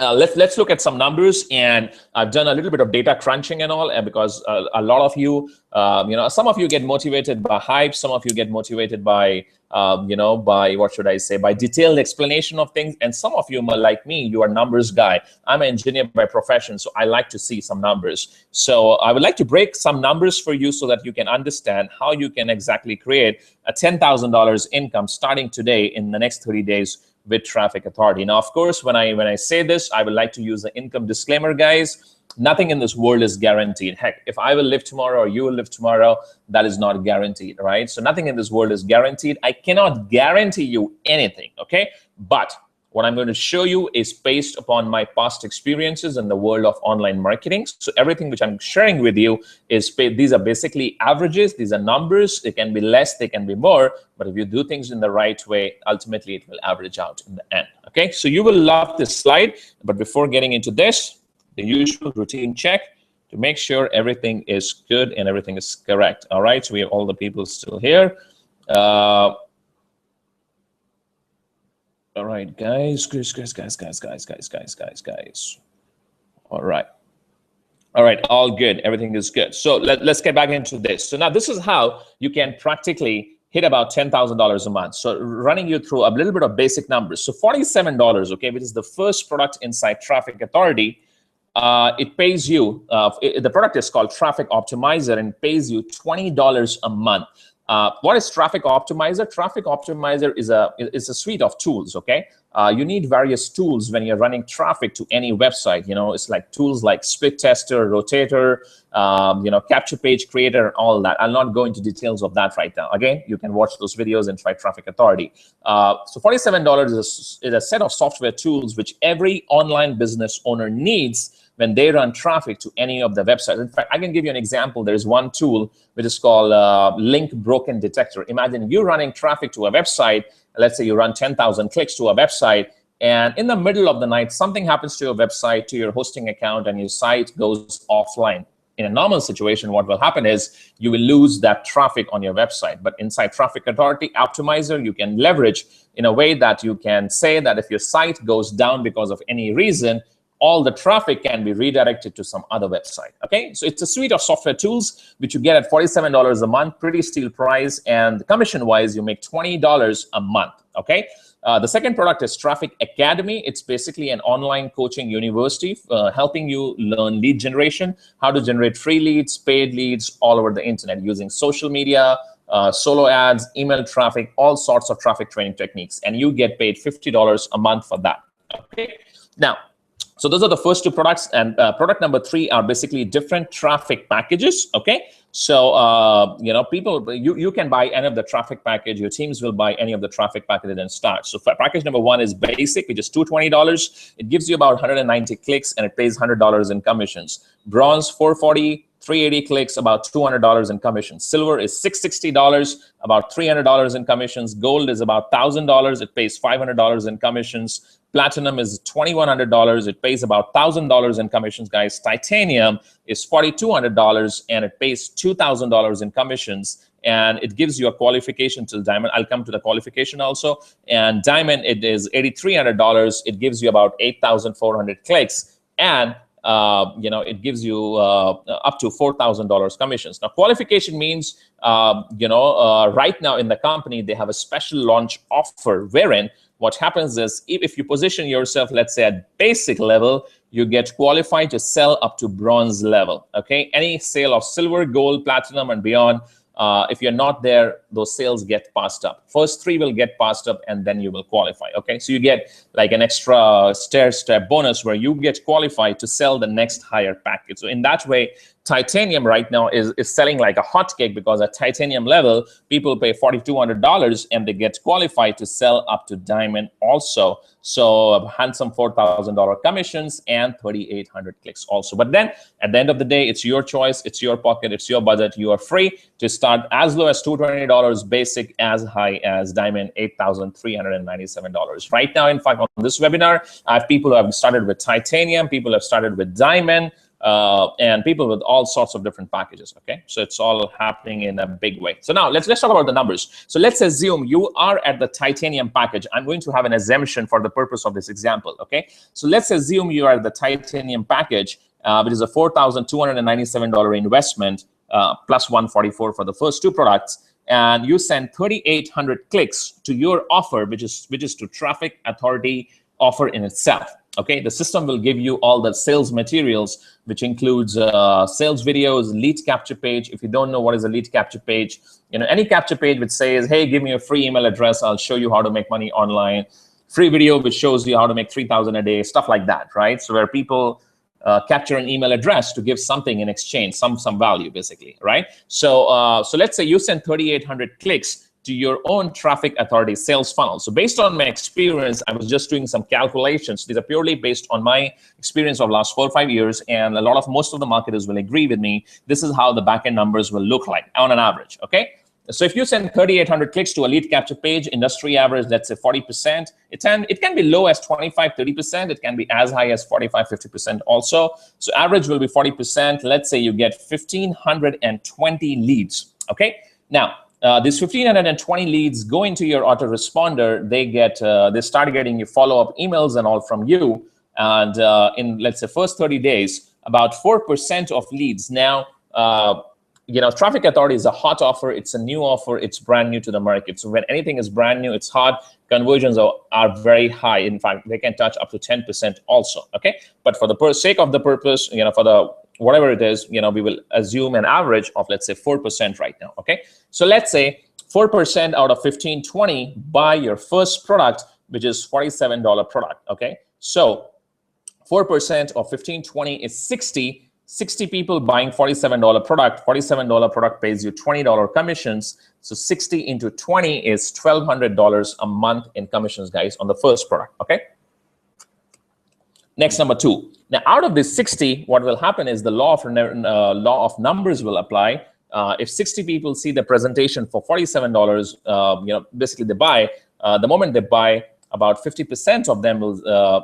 let's look at some numbers, and I've done a little bit of data crunching and all, because a lot of you, some of you get motivated by hype, some of you get motivated by, by what should I say, by detailed explanation of things, and some of you, like me, you are numbers guy. I'm an engineer by profession, so I like to see some numbers. So I would like to break some numbers for you so that you can understand how you can exactly create a $10,000 income starting today in the next 30 days with Traffic Authority. Now, of course, when I say this, I would like to use the income disclaimer, guys. Nothing in this world is guaranteed. Heck, if I will live tomorrow or you will live tomorrow, that is not guaranteed, right? So nothing in this world is guaranteed. I cannot guarantee you anything, okay? But what I'm going to show you is based upon my past experiences in the world of online marketing. So everything which I'm sharing with you is, these are basically averages. These are numbers. They can be less, they can be more. But if you do things in the right way, ultimately it will average out in the end. Okay, so you will love this slide. But before getting into this, the usual routine check to make sure everything is good and everything is correct. All right, so we have all the people still here. All right, guys. All right. All right, all good. Everything is good. So let's get back into this. So now this is how you can practically hit about $10,000 a month. So running you through a little bit of basic numbers. So $47, okay, which is the first product inside Traffic Authority. It pays you, the product is called Traffic Optimizer and pays you $20 a month. What is Traffic Optimizer? Traffic Optimizer is a suite of tools, okay? You need various tools when you're running traffic to any website. You know, it's like tools like Split Tester, Rotator, you know, Capture Page Creator, and all that. I'll not go into details of that right now. Again, you can watch those videos and try Traffic Authority. So $47 is a set of software tools which every online business owner needs when they run traffic to any of the websites. In fact, I can give you an example. There's one tool which is called Link Broken Detector. Imagine you running traffic to a website. Let's say you run 10,000 clicks to a website, and in the middle of the night, something happens to your website, to your hosting account, and your site goes offline. In a normal situation, what will happen is you will lose that traffic on your website. But inside Traffic Authority Optimizer, you can leverage in a way that you can say that if your site goes down because of any reason, all the traffic can be redirected to some other website, okay? So it's a suite of software tools which you get at $47 a month, pretty steal price, and commission-wise, you make $20 a month, okay? The second product is Traffic Academy. It's basically an online coaching university helping you learn lead generation, how to generate free leads, paid leads all over the internet using social media, solo ads, email traffic, all sorts of traffic training techniques, and you get paid $50 a month for that, okay? Now, so those are the first two products, and product number 3 are basically different traffic packages, okay? So, you know, people, you can buy any of the traffic package, your teams will buy any of the traffic package and start. So package number 1 is basic, which is $220. It gives you about 190 clicks and it pays $100 in commissions. Bronze, 440. 380 clicks, about $200 in commissions. Silver is $660, about $300 in commissions. Gold is about $1,000. It pays $500 in commissions. Platinum is $2,100. It pays about $1,000 in commissions, guys. Titanium is $4,200 and it pays $2,000 in commissions. And it gives you a qualification till Diamond. I'll come to the qualification also. And Diamond, it is $8,300. It gives you about 8,400 clicks. And you know, it gives you up to $4,000 commissions. Now, qualification means, you know, right now in the company, they have a special launch offer wherein what happens is if you position yourself, let's say at basic level, you get qualified to sell up to bronze level, okay? Any sale of silver, gold, platinum, and beyond, if you're not there, those sales get passed up. First 3 will get passed up and then you will qualify, okay? So you get like an extra stair-step bonus where you get qualified to sell the next higher package. So in that way, Titanium right now is selling like a hotcake because at Titanium level, people pay $4,200 and they get qualified to sell up to Diamond also. So a handsome $4,000 commissions and 3,800 clicks also. But then at the end of the day, it's your choice, it's your pocket, it's your budget. You are free to start as low as $220 basic, as high as Diamond, $8,397. Right now, in fact, on this webinar, I have people who have started with Titanium, people have started with Diamond, and people with all sorts of different packages, okay? So it's all happening in a big way. So now let's talk about the numbers. So let's assume you are at the Titanium package. I'm going to have an assumption for the purpose of this example, okay? So let's assume you are at the Titanium package, which is a $4,297 investment, plus 144 for the first 2 products, and you send 3,800 clicks to your offer, which is to Traffic Authority offer in itself. Okay, the system will give you all the sales materials, which includes sales videos, lead capture page. If you don't know what is a lead capture page, you know, any capture page which says, hey, give me a free email address, I'll show you how to make money online. Free video which shows you how to make 3,000 a day, stuff like that, right? So where people capture an email address to give something in exchange, some value basically, right? So so let's say you send 3,800 clicks to your own Traffic Authority sales funnel. So based on my experience, I was just doing some calculations. These are purely based on my experience of last 4 or 5 years, and most of the marketers will agree with me. This is how the backend numbers will look like on an average, okay? So if you send 3,800 clicks to a lead capture page, industry average, let's say 40%, it can be low as 25, 30%. It can be as high as 45, 50% also. So average will be 40%. Let's say you get 1,520 leads, okay? Now, these 1,520 leads go into your autoresponder. They start getting you follow-up emails and all from you. And in, let's say, first 30 days, about 4% of leads. Now, you know, Traffic Authority is a hot offer. It's a new offer. It's brand new to the market. So when anything is brand new, it's hot. Conversions are very high. In fact, they can touch up to 10% also. Okay, but for the sake of the purpose, you know, for the whatever it is, you know, we will assume an average of, let's say, 4% right now. Okay, so let's say 4% out of 1520 buy your first product, which is $47 product. Okay, so 4% of 1520 is 60. 60 people buying $47 product. $47 product pays you $20 commissions. So 60 into 20 is $1,200 a month in commissions, guys, on the first product. Okay. Next, number 2. Now, out of this 60, what will happen is the law of numbers will apply. If 60 people see the presentation for $47, you know, basically they buy. The moment they buy, about 50% of them will,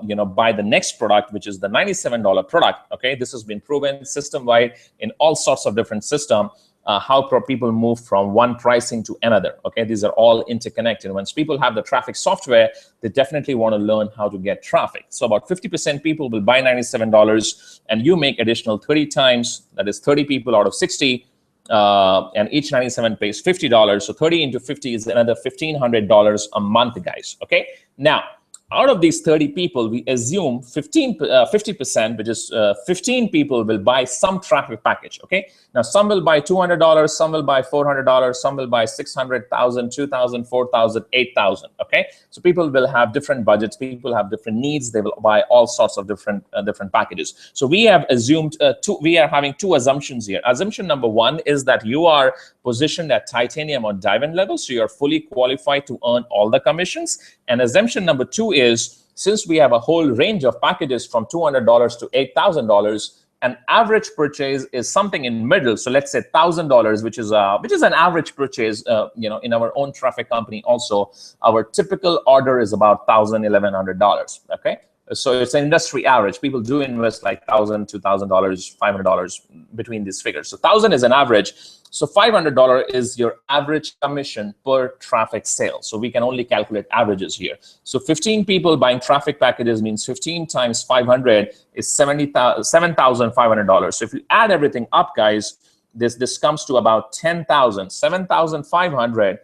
you know, buy the next product, which is the $97 product. Okay, this has been proven system-wide in all sorts of different systems. How people move from one pricing to another. Okay, these are all interconnected. Once people have the traffic software, they definitely want to learn how to get traffic. So about 50% people will buy $97, and you make additional 30 times. That is 30 people out of 60. And each 97 pays $50. So 30 into 50 is another $1,500 a month, guys. Okay. Now, out of these 30 people, we assume 50%, which is 15 people will buy some traffic package. Okay. Now, some will buy $200, some will buy $400, some will buy $600, $1,000, $2,000, $4,000, $8,000. Okay. So people will have different budgets. People have different needs. They will buy all sorts of different packages. So we have assumed we are having 2 assumptions here. Assumption number 1 is that you are positioned at titanium or diamond level, so you are fully qualified to earn all the commissions. And assumption number 2 is, since we have a whole range of packages from $200 to $8,000, an average purchase is something in middle. So let's say $1,000, which is an average purchase. You know, in our own traffic company, also our typical order is about $1,000, $1,100. Okay. So it's an industry average. People do invest like $1,000, $2,000, $500 between these figures. So 1,000 is an average. So $500 is your average commission per traffic sale. So we can only calculate averages here. So 15 people buying traffic packages means 15 times 500 is $7,500. So if you add everything up, guys, this comes to about 10,000. 7,500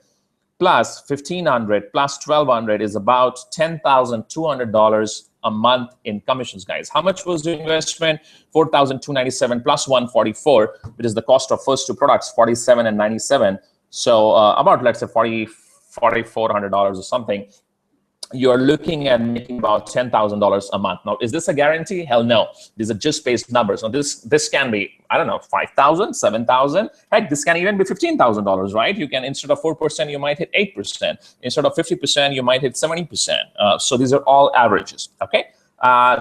plus 1,500 plus 1,200 is about $10,200 a month in commissions, guys. How much was the investment? $4,297 plus 144, which is the cost of first 2 products, 47 and 97. So about, let's say, $4,400 or something. You're looking at making about $10,000 a month. Now, is this a guarantee? Hell no. These are just base numbers. Now, this can be, I don't know, 5,000, 7,000. Heck, this can even be $15,000, right? You can, instead of 4%, you might hit 8%. Instead of 50%, you might hit 70%. So these are all averages. Okay.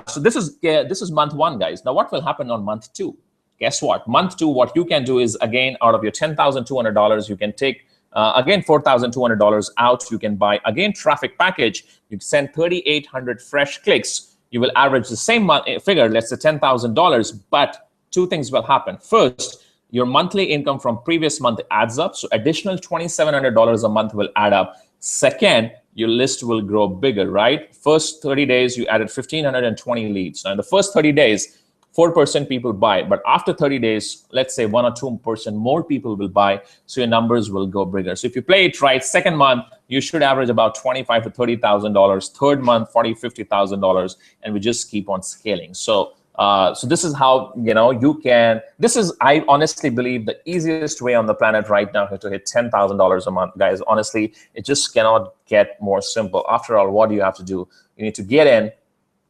So this is month 1, guys. Now, what will happen on month 2? Guess what? Month 2, what you can do is, again, out of your $10,200, you can take again, $4,200 out. You can buy, again, traffic package. You send 3,800 fresh clicks. You will average the same figure, let's say $10,000, but 2 things will happen. First, your monthly income from previous month adds up. So additional $2,700 a month will add up. Second, your list will grow bigger, right? First 30 days, you added 1,520 leads. Now, in the first 30 days, 4% people buy, but after 30 days, let's say 1 or 2% more people will buy, so your numbers will go bigger. So if you play it right, second month, you should average about $25,000 to $30,000. Third month, $40,000, $50,000, and we just keep on scaling. So, so this is how, you know, you can. This is, I honestly believe, the easiest way on the planet right now to hit $10,000 a month, guys. Honestly, it just cannot get more simple. After all, what do you have to do? You need to get in,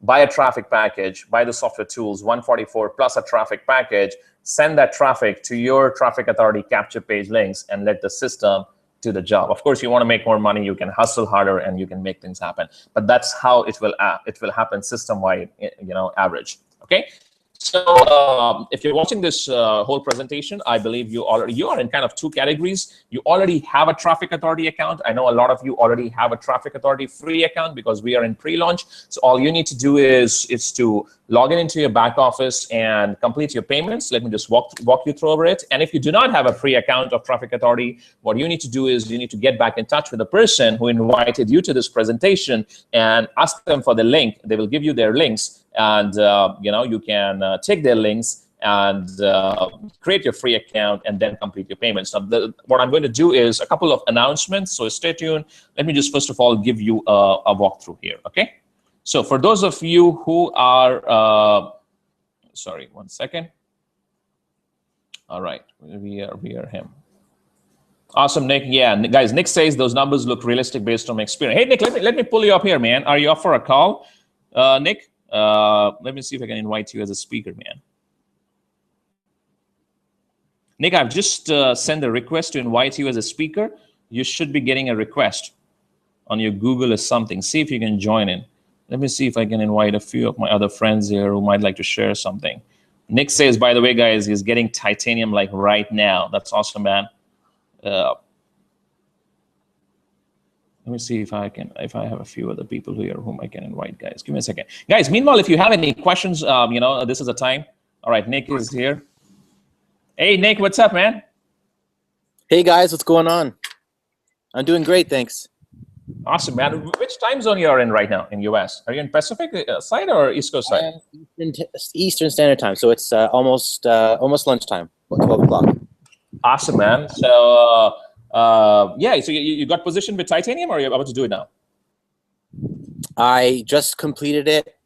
buy a traffic package, buy the software tools, 144 plus a traffic package, send that traffic to your Traffic Authority capture page links, and let the system do the job. Of course, you want to make more money, you can hustle harder, and you can make things happen. But that's how it will happen system-wide, you know, average. Okay. So if you're watching this whole presentation, I believe you are in kind of 2 categories. You already have a Traffic Authority account. I know a lot of you already have a Traffic Authority free account because we are in pre-launch. So all you need to do is to log in into your back office and complete your payments. Let me just walk you through over it. And if you do not have a free account of Traffic Authority, what you need to do is you need to get back in touch with the person who invited you to this presentation and ask them for the link. They will give you their links, and you can take their links and create your free account and then complete your payments. Now, what I'm going to do is a couple of announcements, so stay tuned. Let me just first of all give you a walkthrough here, okay? So for those of you who are, sorry, one second. All right, we are him. Awesome, Nick. Yeah, guys, Nick says those numbers look realistic based on my experience. Hey, Nick, let me pull you up here, man. Are you up for a call, Nick? Let me see if I can invite you as a speaker, man. Nick, I've just sent a request to invite you as a speaker. You should be getting a request on your Google or something. See if you can join in. Let me see if I can invite a few of my other friends here who might like to share something. Nick says, by the way, guys, he's getting titanium like right now. That's awesome, man. Let me see if I have a few other people here whom I can invite, guys. Give me a second. Guys, meanwhile, if you have any questions, this is the time. All right, Nick is here. Hey, Nick, what's up, man? Hey, guys, what's going on? I'm doing great, thanks. Awesome, man. Which time zone you are in right now in US? Are you in Pacific side or East Coast side? Eastern Standard Time, so it's almost lunchtime, 12 o'clock. Awesome, man. So, yeah, so you got positioned with titanium, or are you about to do it now? I just completed it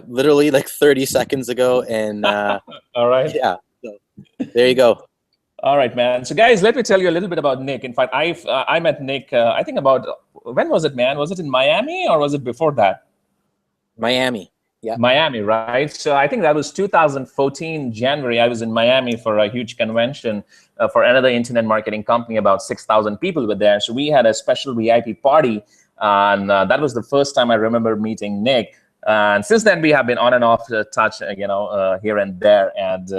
literally like 30 seconds ago, and all right. Yeah. So, there you go. All right, man. So, guys, let me tell you a little bit about Nick. In fact, I met Nick, I think about, when was it, man? Was it in Miami or was it before that? Miami. Yeah. Miami, right? So I think that was 2014, January. I was in Miami for a huge convention for another internet marketing company. About 6,000 people were there. So we had a special VIP party. And that was the first time I remember meeting Nick. And since then, we have been on and off touch, here and there. And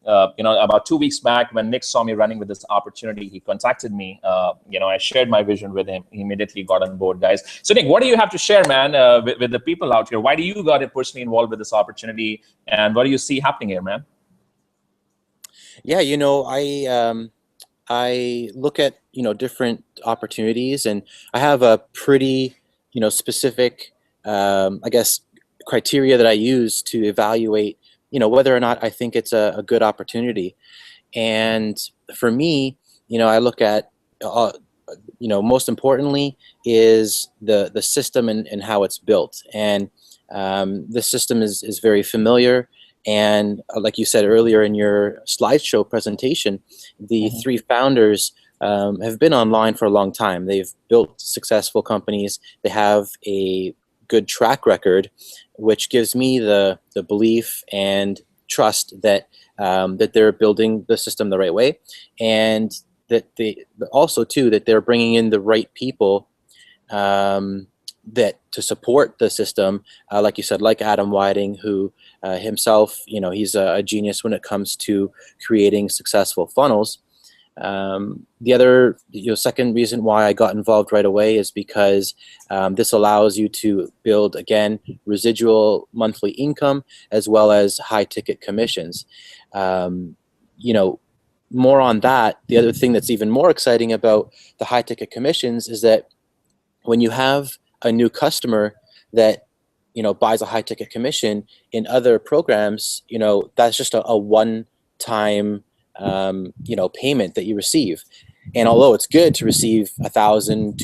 about 2 weeks back, when Nick saw me running with this opportunity, he contacted me. I shared my vision with him. He immediately got on board, guys. So, Nick, what do you have to share, man, with the people out here? Why do you got personally involved with this opportunity, and what do you see happening here, man? Yeah, I look at different opportunities, and I have a pretty specific I guess criteria that I use to evaluate whether or not I think it's a good opportunity. And for me, I look at most importantly is the system and how it's built. And the system is very familiar. And like you said earlier in your slideshow presentation, the three founders have been online for a long time. They've built successful companies. They have a good track record, which gives me the belief and trust that that they're building the system the right way, and that that they're bringing in the right people that to support the system, like you said, like Adam Whiting, who himself, he's a genius when it comes to creating successful funnels. The other, second reason why I got involved right away is because this allows you to build, again, residual monthly income as well as high ticket commissions. More on that, the other thing that's even more exciting about the high ticket commissions is that when you have a new customer that buys a high ticket commission in other programs, that's just a one-time payment that you receive. And although it's good to receive $1,000,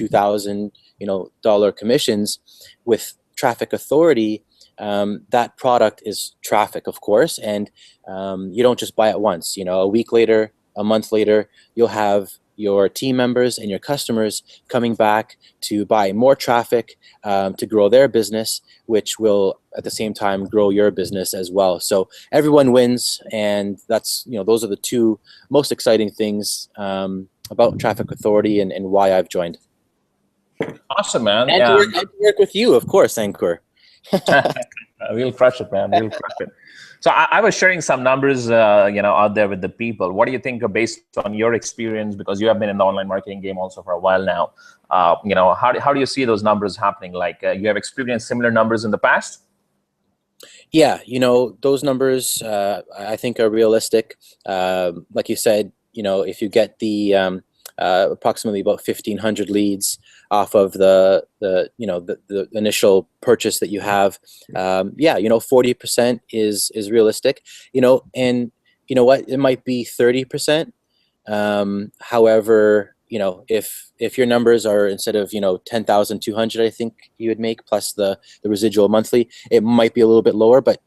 $2,000 commissions with Traffic Authority, that product is traffic, of course, and you don't just buy it once. A week later, a month later, you'll have your team members and your customers coming back to buy more traffic to grow their business, which will at the same time grow your business as well. So everyone wins, and that's those are the two most exciting things about Traffic Authority and why I've joined. Awesome, man. And to work with you, of course, Ankur. We'll crush it, man. We'll crush it. So I was sharing some numbers, out there with the people. What do you think, based on your experience, because you have been in the online marketing game also for a while now? How do you see those numbers happening? Like, you have experienced similar numbers in the past? Yeah, those numbers I think are realistic. Like you said, if you get the approximately about 1,500 leads off of the initial purchase that you have, yeah, 40% is realistic. And you know what, it might be 30%. However, if your numbers are, instead of 10,200, I think you would make plus the residual monthly, it might be a little bit lower, but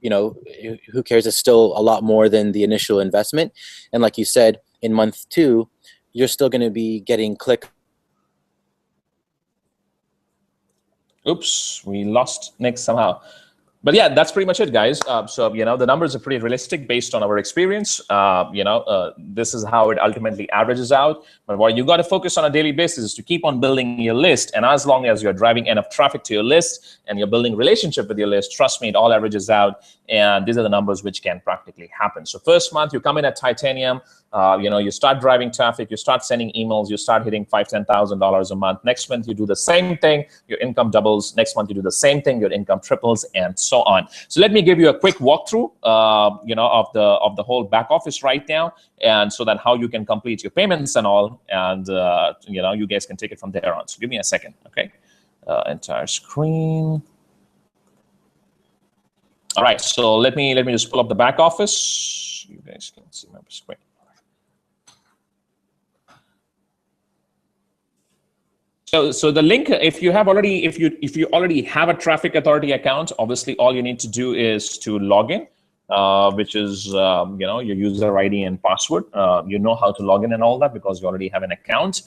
who cares? It's still a lot more than the initial investment. And like you said, in month 2, you're still going to be getting click. Oops, we lost Nick somehow. But yeah, that's pretty much it, guys. So the numbers are pretty realistic based on our experience. This is how it ultimately averages out. But what you got to focus on a daily basis is to keep on building your list. And as long as you're driving enough traffic to your list and you're building relationship with your list, trust me, it all averages out. And these are the numbers which can practically happen. So first month, you come in at Titanium. You start driving traffic, you start sending emails, you start hitting $5,000, $10,000 a month. Next month, you do the same thing, your income doubles. Next month, you do the same thing, your income triples, and so on. So let me give you a quick walkthrough, of the whole back office right now, and so that how you can complete your payments and all, and you guys can take it from there on. So give me a second, okay? Entire screen. All right, so let me just pull up the back office. You guys can see my screen. So the link, if you already have a Traffic Authority account, obviously all you need to do is to log in, which is your user ID and password. You know how to log in and all that because you already have an account.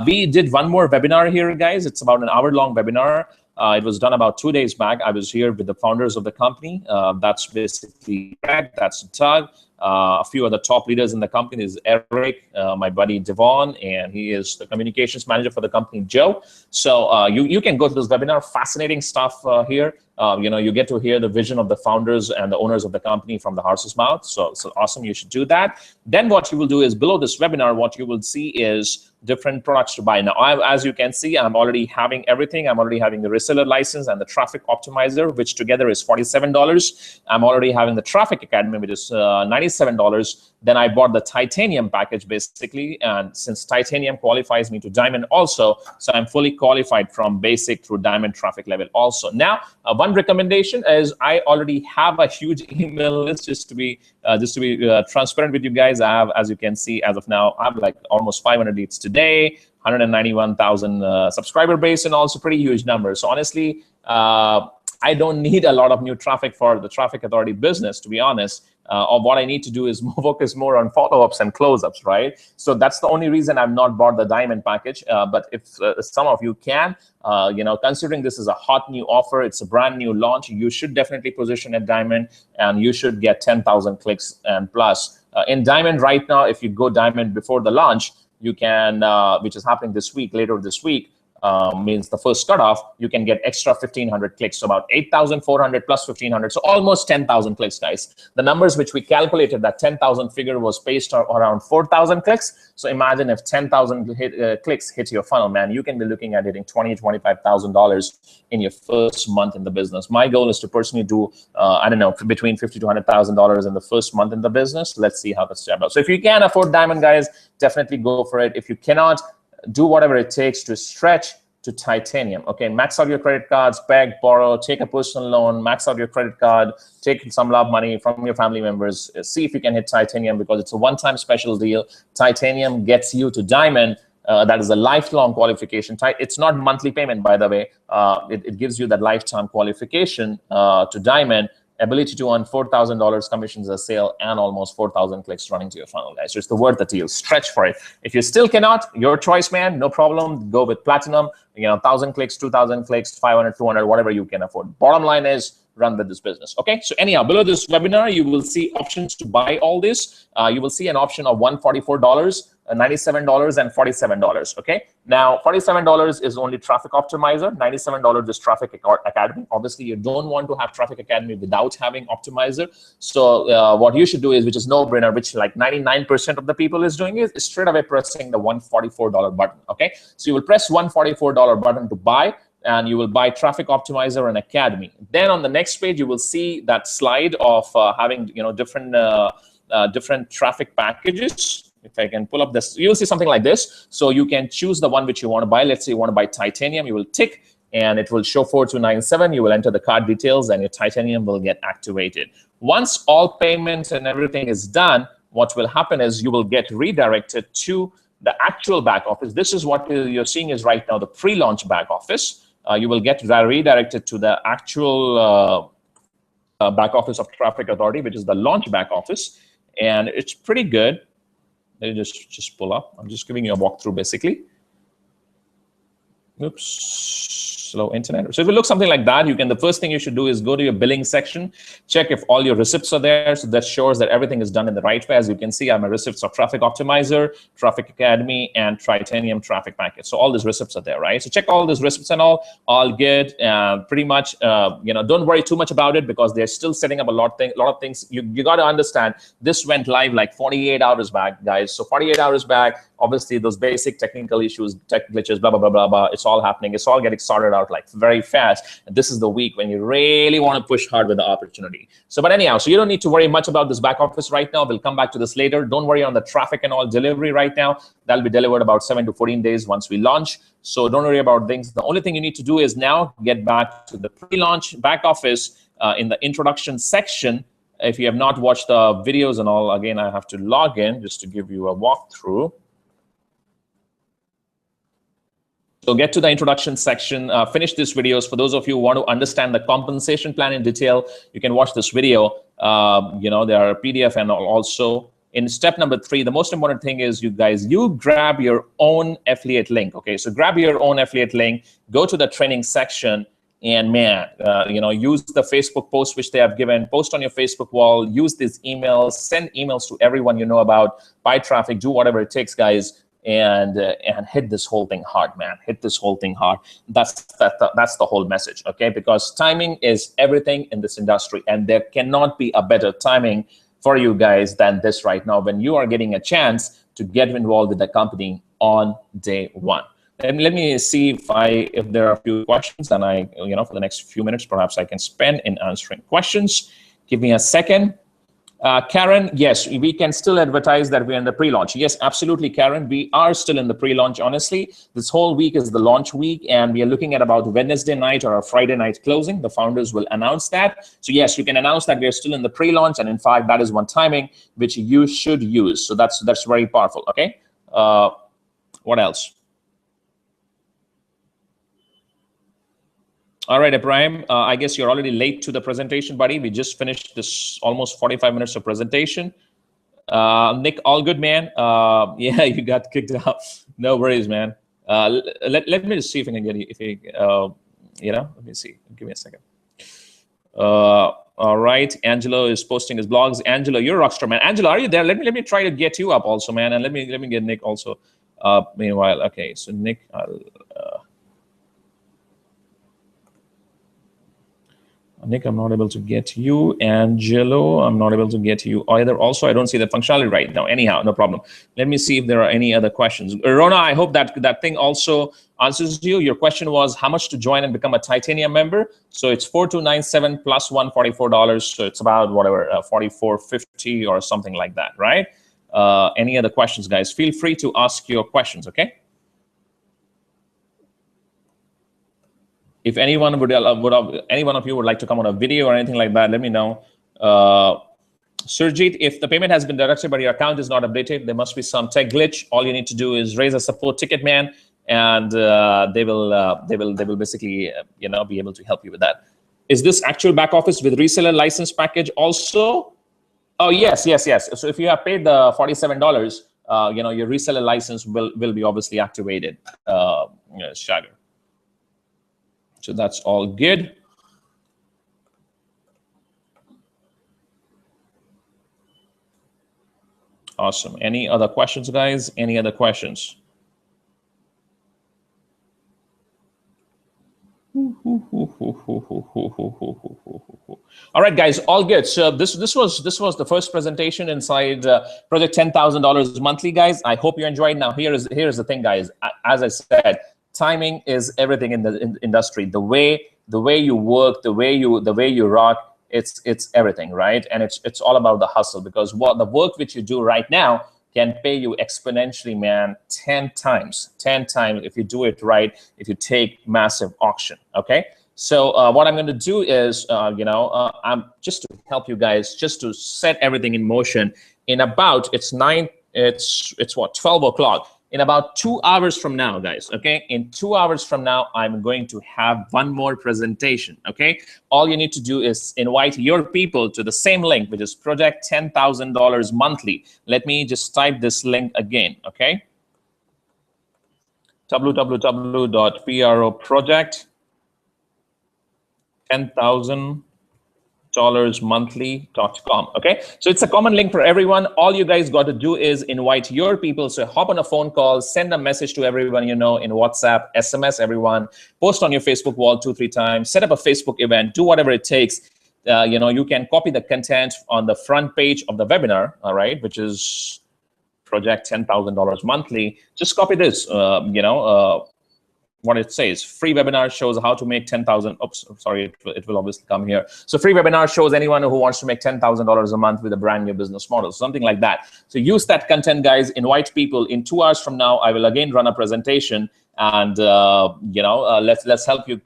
We did one more webinar here, guys. It's about an hour-long webinar. It was done about 2 days back. I was here with the founders of the company. That's basically Greg, that's Doug. A few of the top leaders in the company is Eric, my buddy Devon, and he is the communications manager for the company, Joe. So you can go to this webinar. Fascinating stuff here. You get to hear the vision of the founders and the owners of the company from the horse's mouth. So awesome. You should do that. Then what you will do is below this webinar, what you will see is different products to buy. Now, as you can see, I'm already having everything. I'm already having the reseller license and the traffic optimizer, which together is $47. I'm already having the Traffic Academy, which is $97. Then I bought the Titanium package, basically. And since Titanium qualifies me to Diamond also, so I'm fully qualified from basic through Diamond traffic level also. Now, one recommendation is I already have a huge email list, just to be transparent with you guys. I have, as you can see, as of now, I have like almost 500 leads today, 191,000 subscriber base, and also pretty huge numbers. So honestly, I don't need a lot of new traffic for the Traffic Authority business, to be honest. What I need to do is focus more on follow-ups and close-ups, right? So that's the only reason I've not bought the Diamond package. But if some of you can, considering this is a hot new offer, it's a brand new launch, you should definitely position at Diamond, and you should get 10,000 clicks and plus. In Diamond right now, if you go Diamond before the launch, you can, which is happening this week, later this week, means the first cutoff, you can get extra 1,500 clicks. So about 8,400 plus 1,500. So almost 10,000 clicks, guys. The numbers which we calculated, that 10,000 figure was based on around 4,000 clicks. So imagine if 10,000 clicks hit your funnel, man, you can be looking at hitting $20,000, $25,000 in your first month in the business. My goal is to personally do, I don't know, between $50,000 to $100,000 in the first month in the business. Let's see how this turns out. So if you can afford Diamond, guys, definitely go for it. If you cannot, do whatever it takes to stretch to Titanium. Okay, max out your credit cards, beg, borrow, take a personal loan, max out your credit card, take some love money from your family members, see if you can hit Titanium, because it's a one-time special deal. Titanium gets you to Diamond. That is a lifelong qualification. It's not monthly payment, by the way. It gives you that lifetime qualification to Diamond. Ability to earn $4,000 commissions a sale and almost 4,000 clicks running to your funnel, guys. So it's the worth the deal. Stretch for it. If you still cannot, your choice, man. No problem. Go with Platinum. 1,000 clicks, 2,000 clicks, 500, 200, whatever you can afford. Bottom line is, run with this business. Okay, so anyhow, below this webinar, you will see options to buy all this. You will see an option of $144, $97, and $47. Okay, now $47 is only Traffic Optimizer, $97 is Traffic Academy. Obviously, you don't want to have Traffic Academy without having Optimizer. So what you should do is, which is no-brainer, which like 99% of the people is doing, is straight away pressing the $144 button. Okay, so you will press $144 button to buy. and you will buy Traffic Optimizer and Academy. Then on the next page, you will see that slide of having different traffic packages. If I can pull up this, you'll see something like this. So you can choose the one which you want to buy. Let's say you want to buy Titanium. You will tick, and it will show 4297. You will enter the card details, and your Titanium will get activated. Once all payments and everything is done, what will happen is you will get redirected to the actual back office. This is what you're seeing is right now the pre-launch back office. You will get redirected to the actual back office of Traffic Authority, which is the launch back office, and it's pretty good. Let me just pull up. I'm just giving you a walkthrough, basically. Oops, slow internet. So if you look something like that, the first thing you should do is go to your billing section, check if all your receipts are there. So that shows that everything is done in the right way. As you can see, I have my receipts of Traffic Optimizer, Traffic Academy, and Titanium Traffic Package. So all these receipts are there, right? So check all these receipts and all good. Pretty much, don't worry too much about it because they're still setting up a lot of things. You got to understand, this went live like 48 hours back, guys. So 48 hours back, obviously those basic technical issues, tech glitches, blah, blah, blah, blah, blah, it's all happening. It's all getting sorted out like very fast. And this is the week when you really want to push hard with the opportunity. So, but anyhow, so you don't need to worry much about this back office right now. We'll come back to this later. Don't worry on the traffic and all delivery right now. That'll be delivered about 7 to 14 days once we launch. So don't worry about things. The only thing you need to do is now get back to the pre-launch back office in the introduction section. If you have not watched the videos and all, again, I have to log in just to give you a walkthrough. So get to the introduction section, finish these videos. For those of you who want to understand the compensation plan in detail, you can watch this video. There are PDF and also in step number 3, the most important thing is you grab your own affiliate link. Okay, so grab your own affiliate link, go to the training section, and use the Facebook post which they have given, post on your Facebook wall, use these emails, send emails to everyone you know about, buy traffic, do whatever it takes, guys. And hit this whole thing hard, man. Hit this whole thing hard. That's the whole message, okay? Because timing is everything in this industry, and there cannot be a better timing for you guys than this right now when you are getting a chance to get involved with the company on day one. And let me see if there are a few questions, and for the next few minutes, perhaps I can spend in answering questions. Give me a second. Karen, yes, we can still advertise that we're in the pre-launch. Yes, absolutely, Karen. We are still in the pre-launch, honestly. This whole week is the launch week, and we are looking at about Wednesday night or a Friday night closing. The founders will announce that. So yes, you can announce that we're still in the pre-launch, and in fact, that is one timing which you should use. So that's very powerful, okay? What else? All right, Ibrahim, I guess you're already late to the presentation, buddy. We just finished this almost 45 minutes of presentation. Nick, all good, man. Yeah, you got kicked out. No worries, man. Let me just see if I can get you. Let me see. Give me a second. All right, Angelo is posting his blogs. Angelo, you're a rockstar, man. Angelo, are you there? Let me try to get you up also, man. And let me get Nick also. Meanwhile, okay. So Nick, Nick, I'm not able to get you. Angelo, I'm not able to get you either. Also, I don't see the functionality right now. Anyhow, no problem. Let me see if there are any other questions. Rona, I hope that thing also answers you. Your question was how much to join and become a Titanium member. So it's $4297 plus $144. So it's about whatever, $44.50 or something like that, right? Any other questions, guys? Feel free to ask your questions, okay? If any one of you would like to come on a video or anything like that, let me know. Surjit, if the payment has been deducted but your account is not updated, there must be some tech glitch. All you need to do is raise a support ticket, man, and they will basically be able to help you with that. Is this actual back office with reseller license package also? Oh yes. So if you have paid the $47, your reseller license will be obviously activated, Shagar. So that's all good. Awesome. Any other questions, guys? Any other questions? All right, guys, all good. So this was the first presentation inside Project $10,000 monthly, guys. I hope you enjoyed. Now here is the thing, guys. As I said, timing is everything in the industry. The way you work, the way you rock, it's everything, right? And it's all about the hustle, because what the work which you do right now can pay you exponentially, man, 10 times if you do it right, if you take massive auction. Okay, so what I'm going to do is, I'm just to help you guys, just to set everything in motion. In about, it's 12 o'clock. In about 2 hours from now, guys, okay? In 2 hours from now, I'm going to have one more presentation, okay? All you need to do is invite your people to the same link, which is Project $10,000 monthly. Let me just type this link again, okay? www.project10,000monthly.com. Okay, so it's a common link for everyone. All you guys got to do is invite your people. So hop on a phone call, send a message to everyone you know in WhatsApp, SMS everyone, post on your Facebook wall 2-3 times, set up a Facebook event, do whatever it takes. You can copy the content on the front page of the webinar, all right, which is Project $10,000 monthly. Just copy this, what it says. Free webinar shows how to make 10,000. Oops, sorry, it will obviously come here. So free webinar shows anyone who wants to make $10,000 a month with a brand new business model, something like that. So use that content, guys. Invite people. In 2 hours from now, I will again run a presentation, and let's help you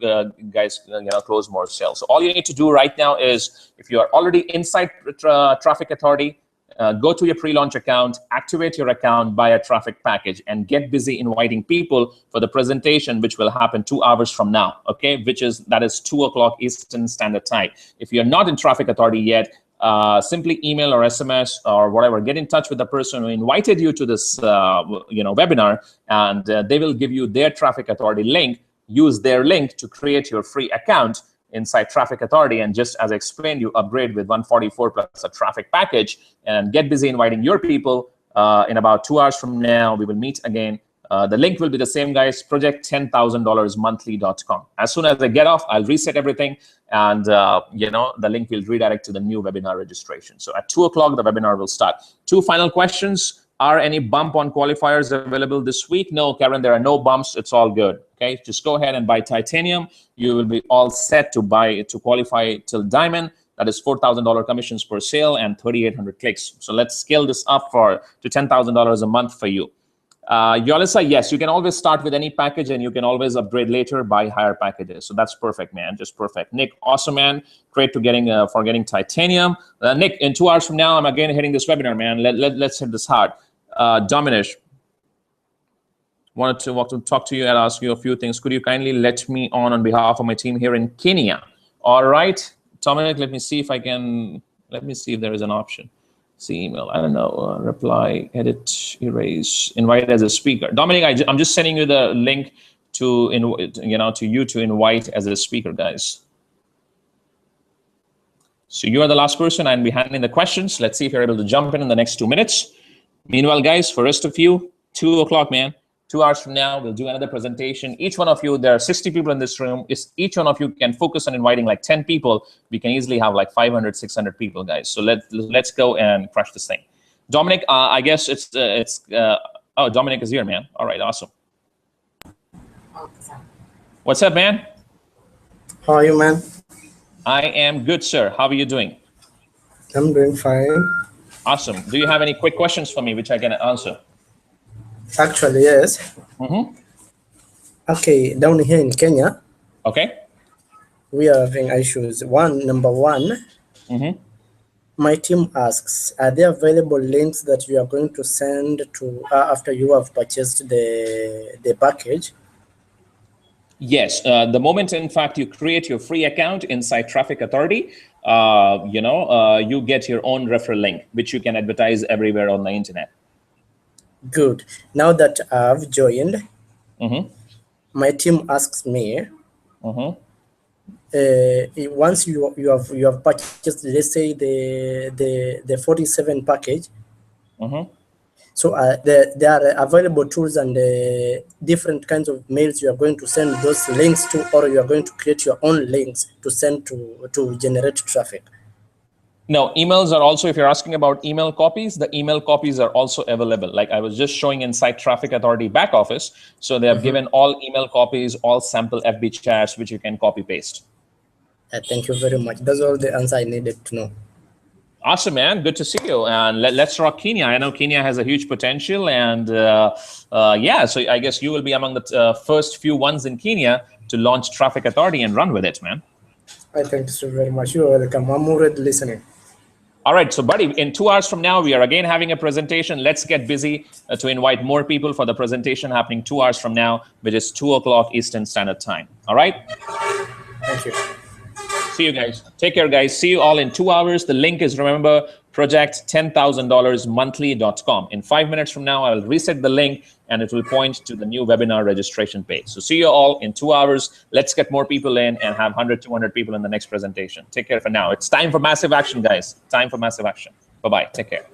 guys close more sales. So all you need to do right now is, if you are already inside Traffic Authority, go to your pre-launch account, activate your account, buy a traffic package, and get busy inviting people for the presentation, which will happen 2 hours from now, okay? That is 2 o'clock Eastern Standard Time. If you're not in Traffic Authority yet, simply email or SMS or whatever, get in touch with the person who invited you to this webinar, and they will give you their Traffic Authority link. Use their link to create your free account inside Traffic Authority, and just as I explained, you upgrade with 144 plus a traffic package, and get busy inviting your people. In about 2 hours from now, we will meet again. The link will be the same, guys, project10,000monthly.com. As soon as I get off, I'll reset everything, and the link will redirect to the new webinar registration. So at 2 o'clock, the webinar will start. 2 final questions. Are any bump on qualifiers available this week? No, Karen, there are no bumps. It's all good. Okay, just go ahead and buy titanium. You will be all set to qualify till diamond. That is $4,000 commissions per sale and 3,800 clicks. So let's scale this up to $10,000 a month for you. Yolissa, yes, you can always start with any package, and you can always upgrade later, buy higher packages. So that's perfect, man, just perfect. Nick, awesome, man. Great for getting titanium. Nick, in 2 hours from now, I'm again hitting this webinar, man. Let's hit this hard. Dominish, wanted to talk to you and ask you a few things. Could you kindly let me on behalf of my team here in Kenya? All right, Dominic, let me see if there is an option. See email, I don't know, reply, edit, erase, invite as a speaker. Dominic, I'm just sending you the link to invite as a speaker, guys. So you are the last person, and be handling the questions. Let's see if you're able to jump in the next 2 minutes. Meanwhile, guys, for rest of you, 2 o'clock, man. 2 hours from now, we'll do another presentation. Each one of you, there are 60 people in this room. Each one of you can focus on inviting like 10 people. We can easily have like 500, 600 people, guys. So let's go and crush this thing. Dominic, I guess oh, Dominic is here, man. All right, awesome. What's up, man? How are you, man? I am good, sir. How are you doing? I'm doing fine. Awesome. Do you have any quick questions for me which I can answer? Actually, yes. Mm-hmm. Okay, down here in Kenya, okay, we are having issues. Number one, mm-hmm. My team asks, are there available links that you are going to send to after you have purchased the package? Yes, the moment, in fact, you create your free account inside Traffic Authority, you get your own referral link, which you can advertise everywhere on the internet. Good. Now that I've joined, mm-hmm. my team asks me, mm-hmm. Once you have purchased, let's say the 47 package. mm-hmm. So there are available tools and different kinds of mails you are going to send those links to, or you are going to create your own links to send to generate traffic. No, emails are also, if you're asking about email copies, the email copies are also available. Like I was just showing inside Traffic Authority back office. So they have given all email copies, all sample FB chats, which you can copy paste. Thank you very much. That's all the answer I needed to know. Awesome, man. Good to see you. And let's rock Kenya. I know Kenya has a huge potential. And yeah, so I guess you will be among the first few ones in Kenya to launch Traffic Authority and run with it, man. I thank you so very much. You're welcome. I'm already listening. All right, so buddy, in 2 hours from now, we are again having a presentation. Let's get busy to invite more people for the presentation happening 2 hours from now, which is 2 o'clock Eastern Standard Time. All right? Thank you. See you guys. Take care, guys. See you all in 2 hours. The link is, remember, project10000monthly.com. In 5 minutes from now, I will reset the link and it will point to the new webinar registration page. So see you all in 2 hours. Let's get more people in and have 100, 200 people in the next presentation. Take care for now. It's time for massive action, guys. Time for massive action. Bye-bye. Take care.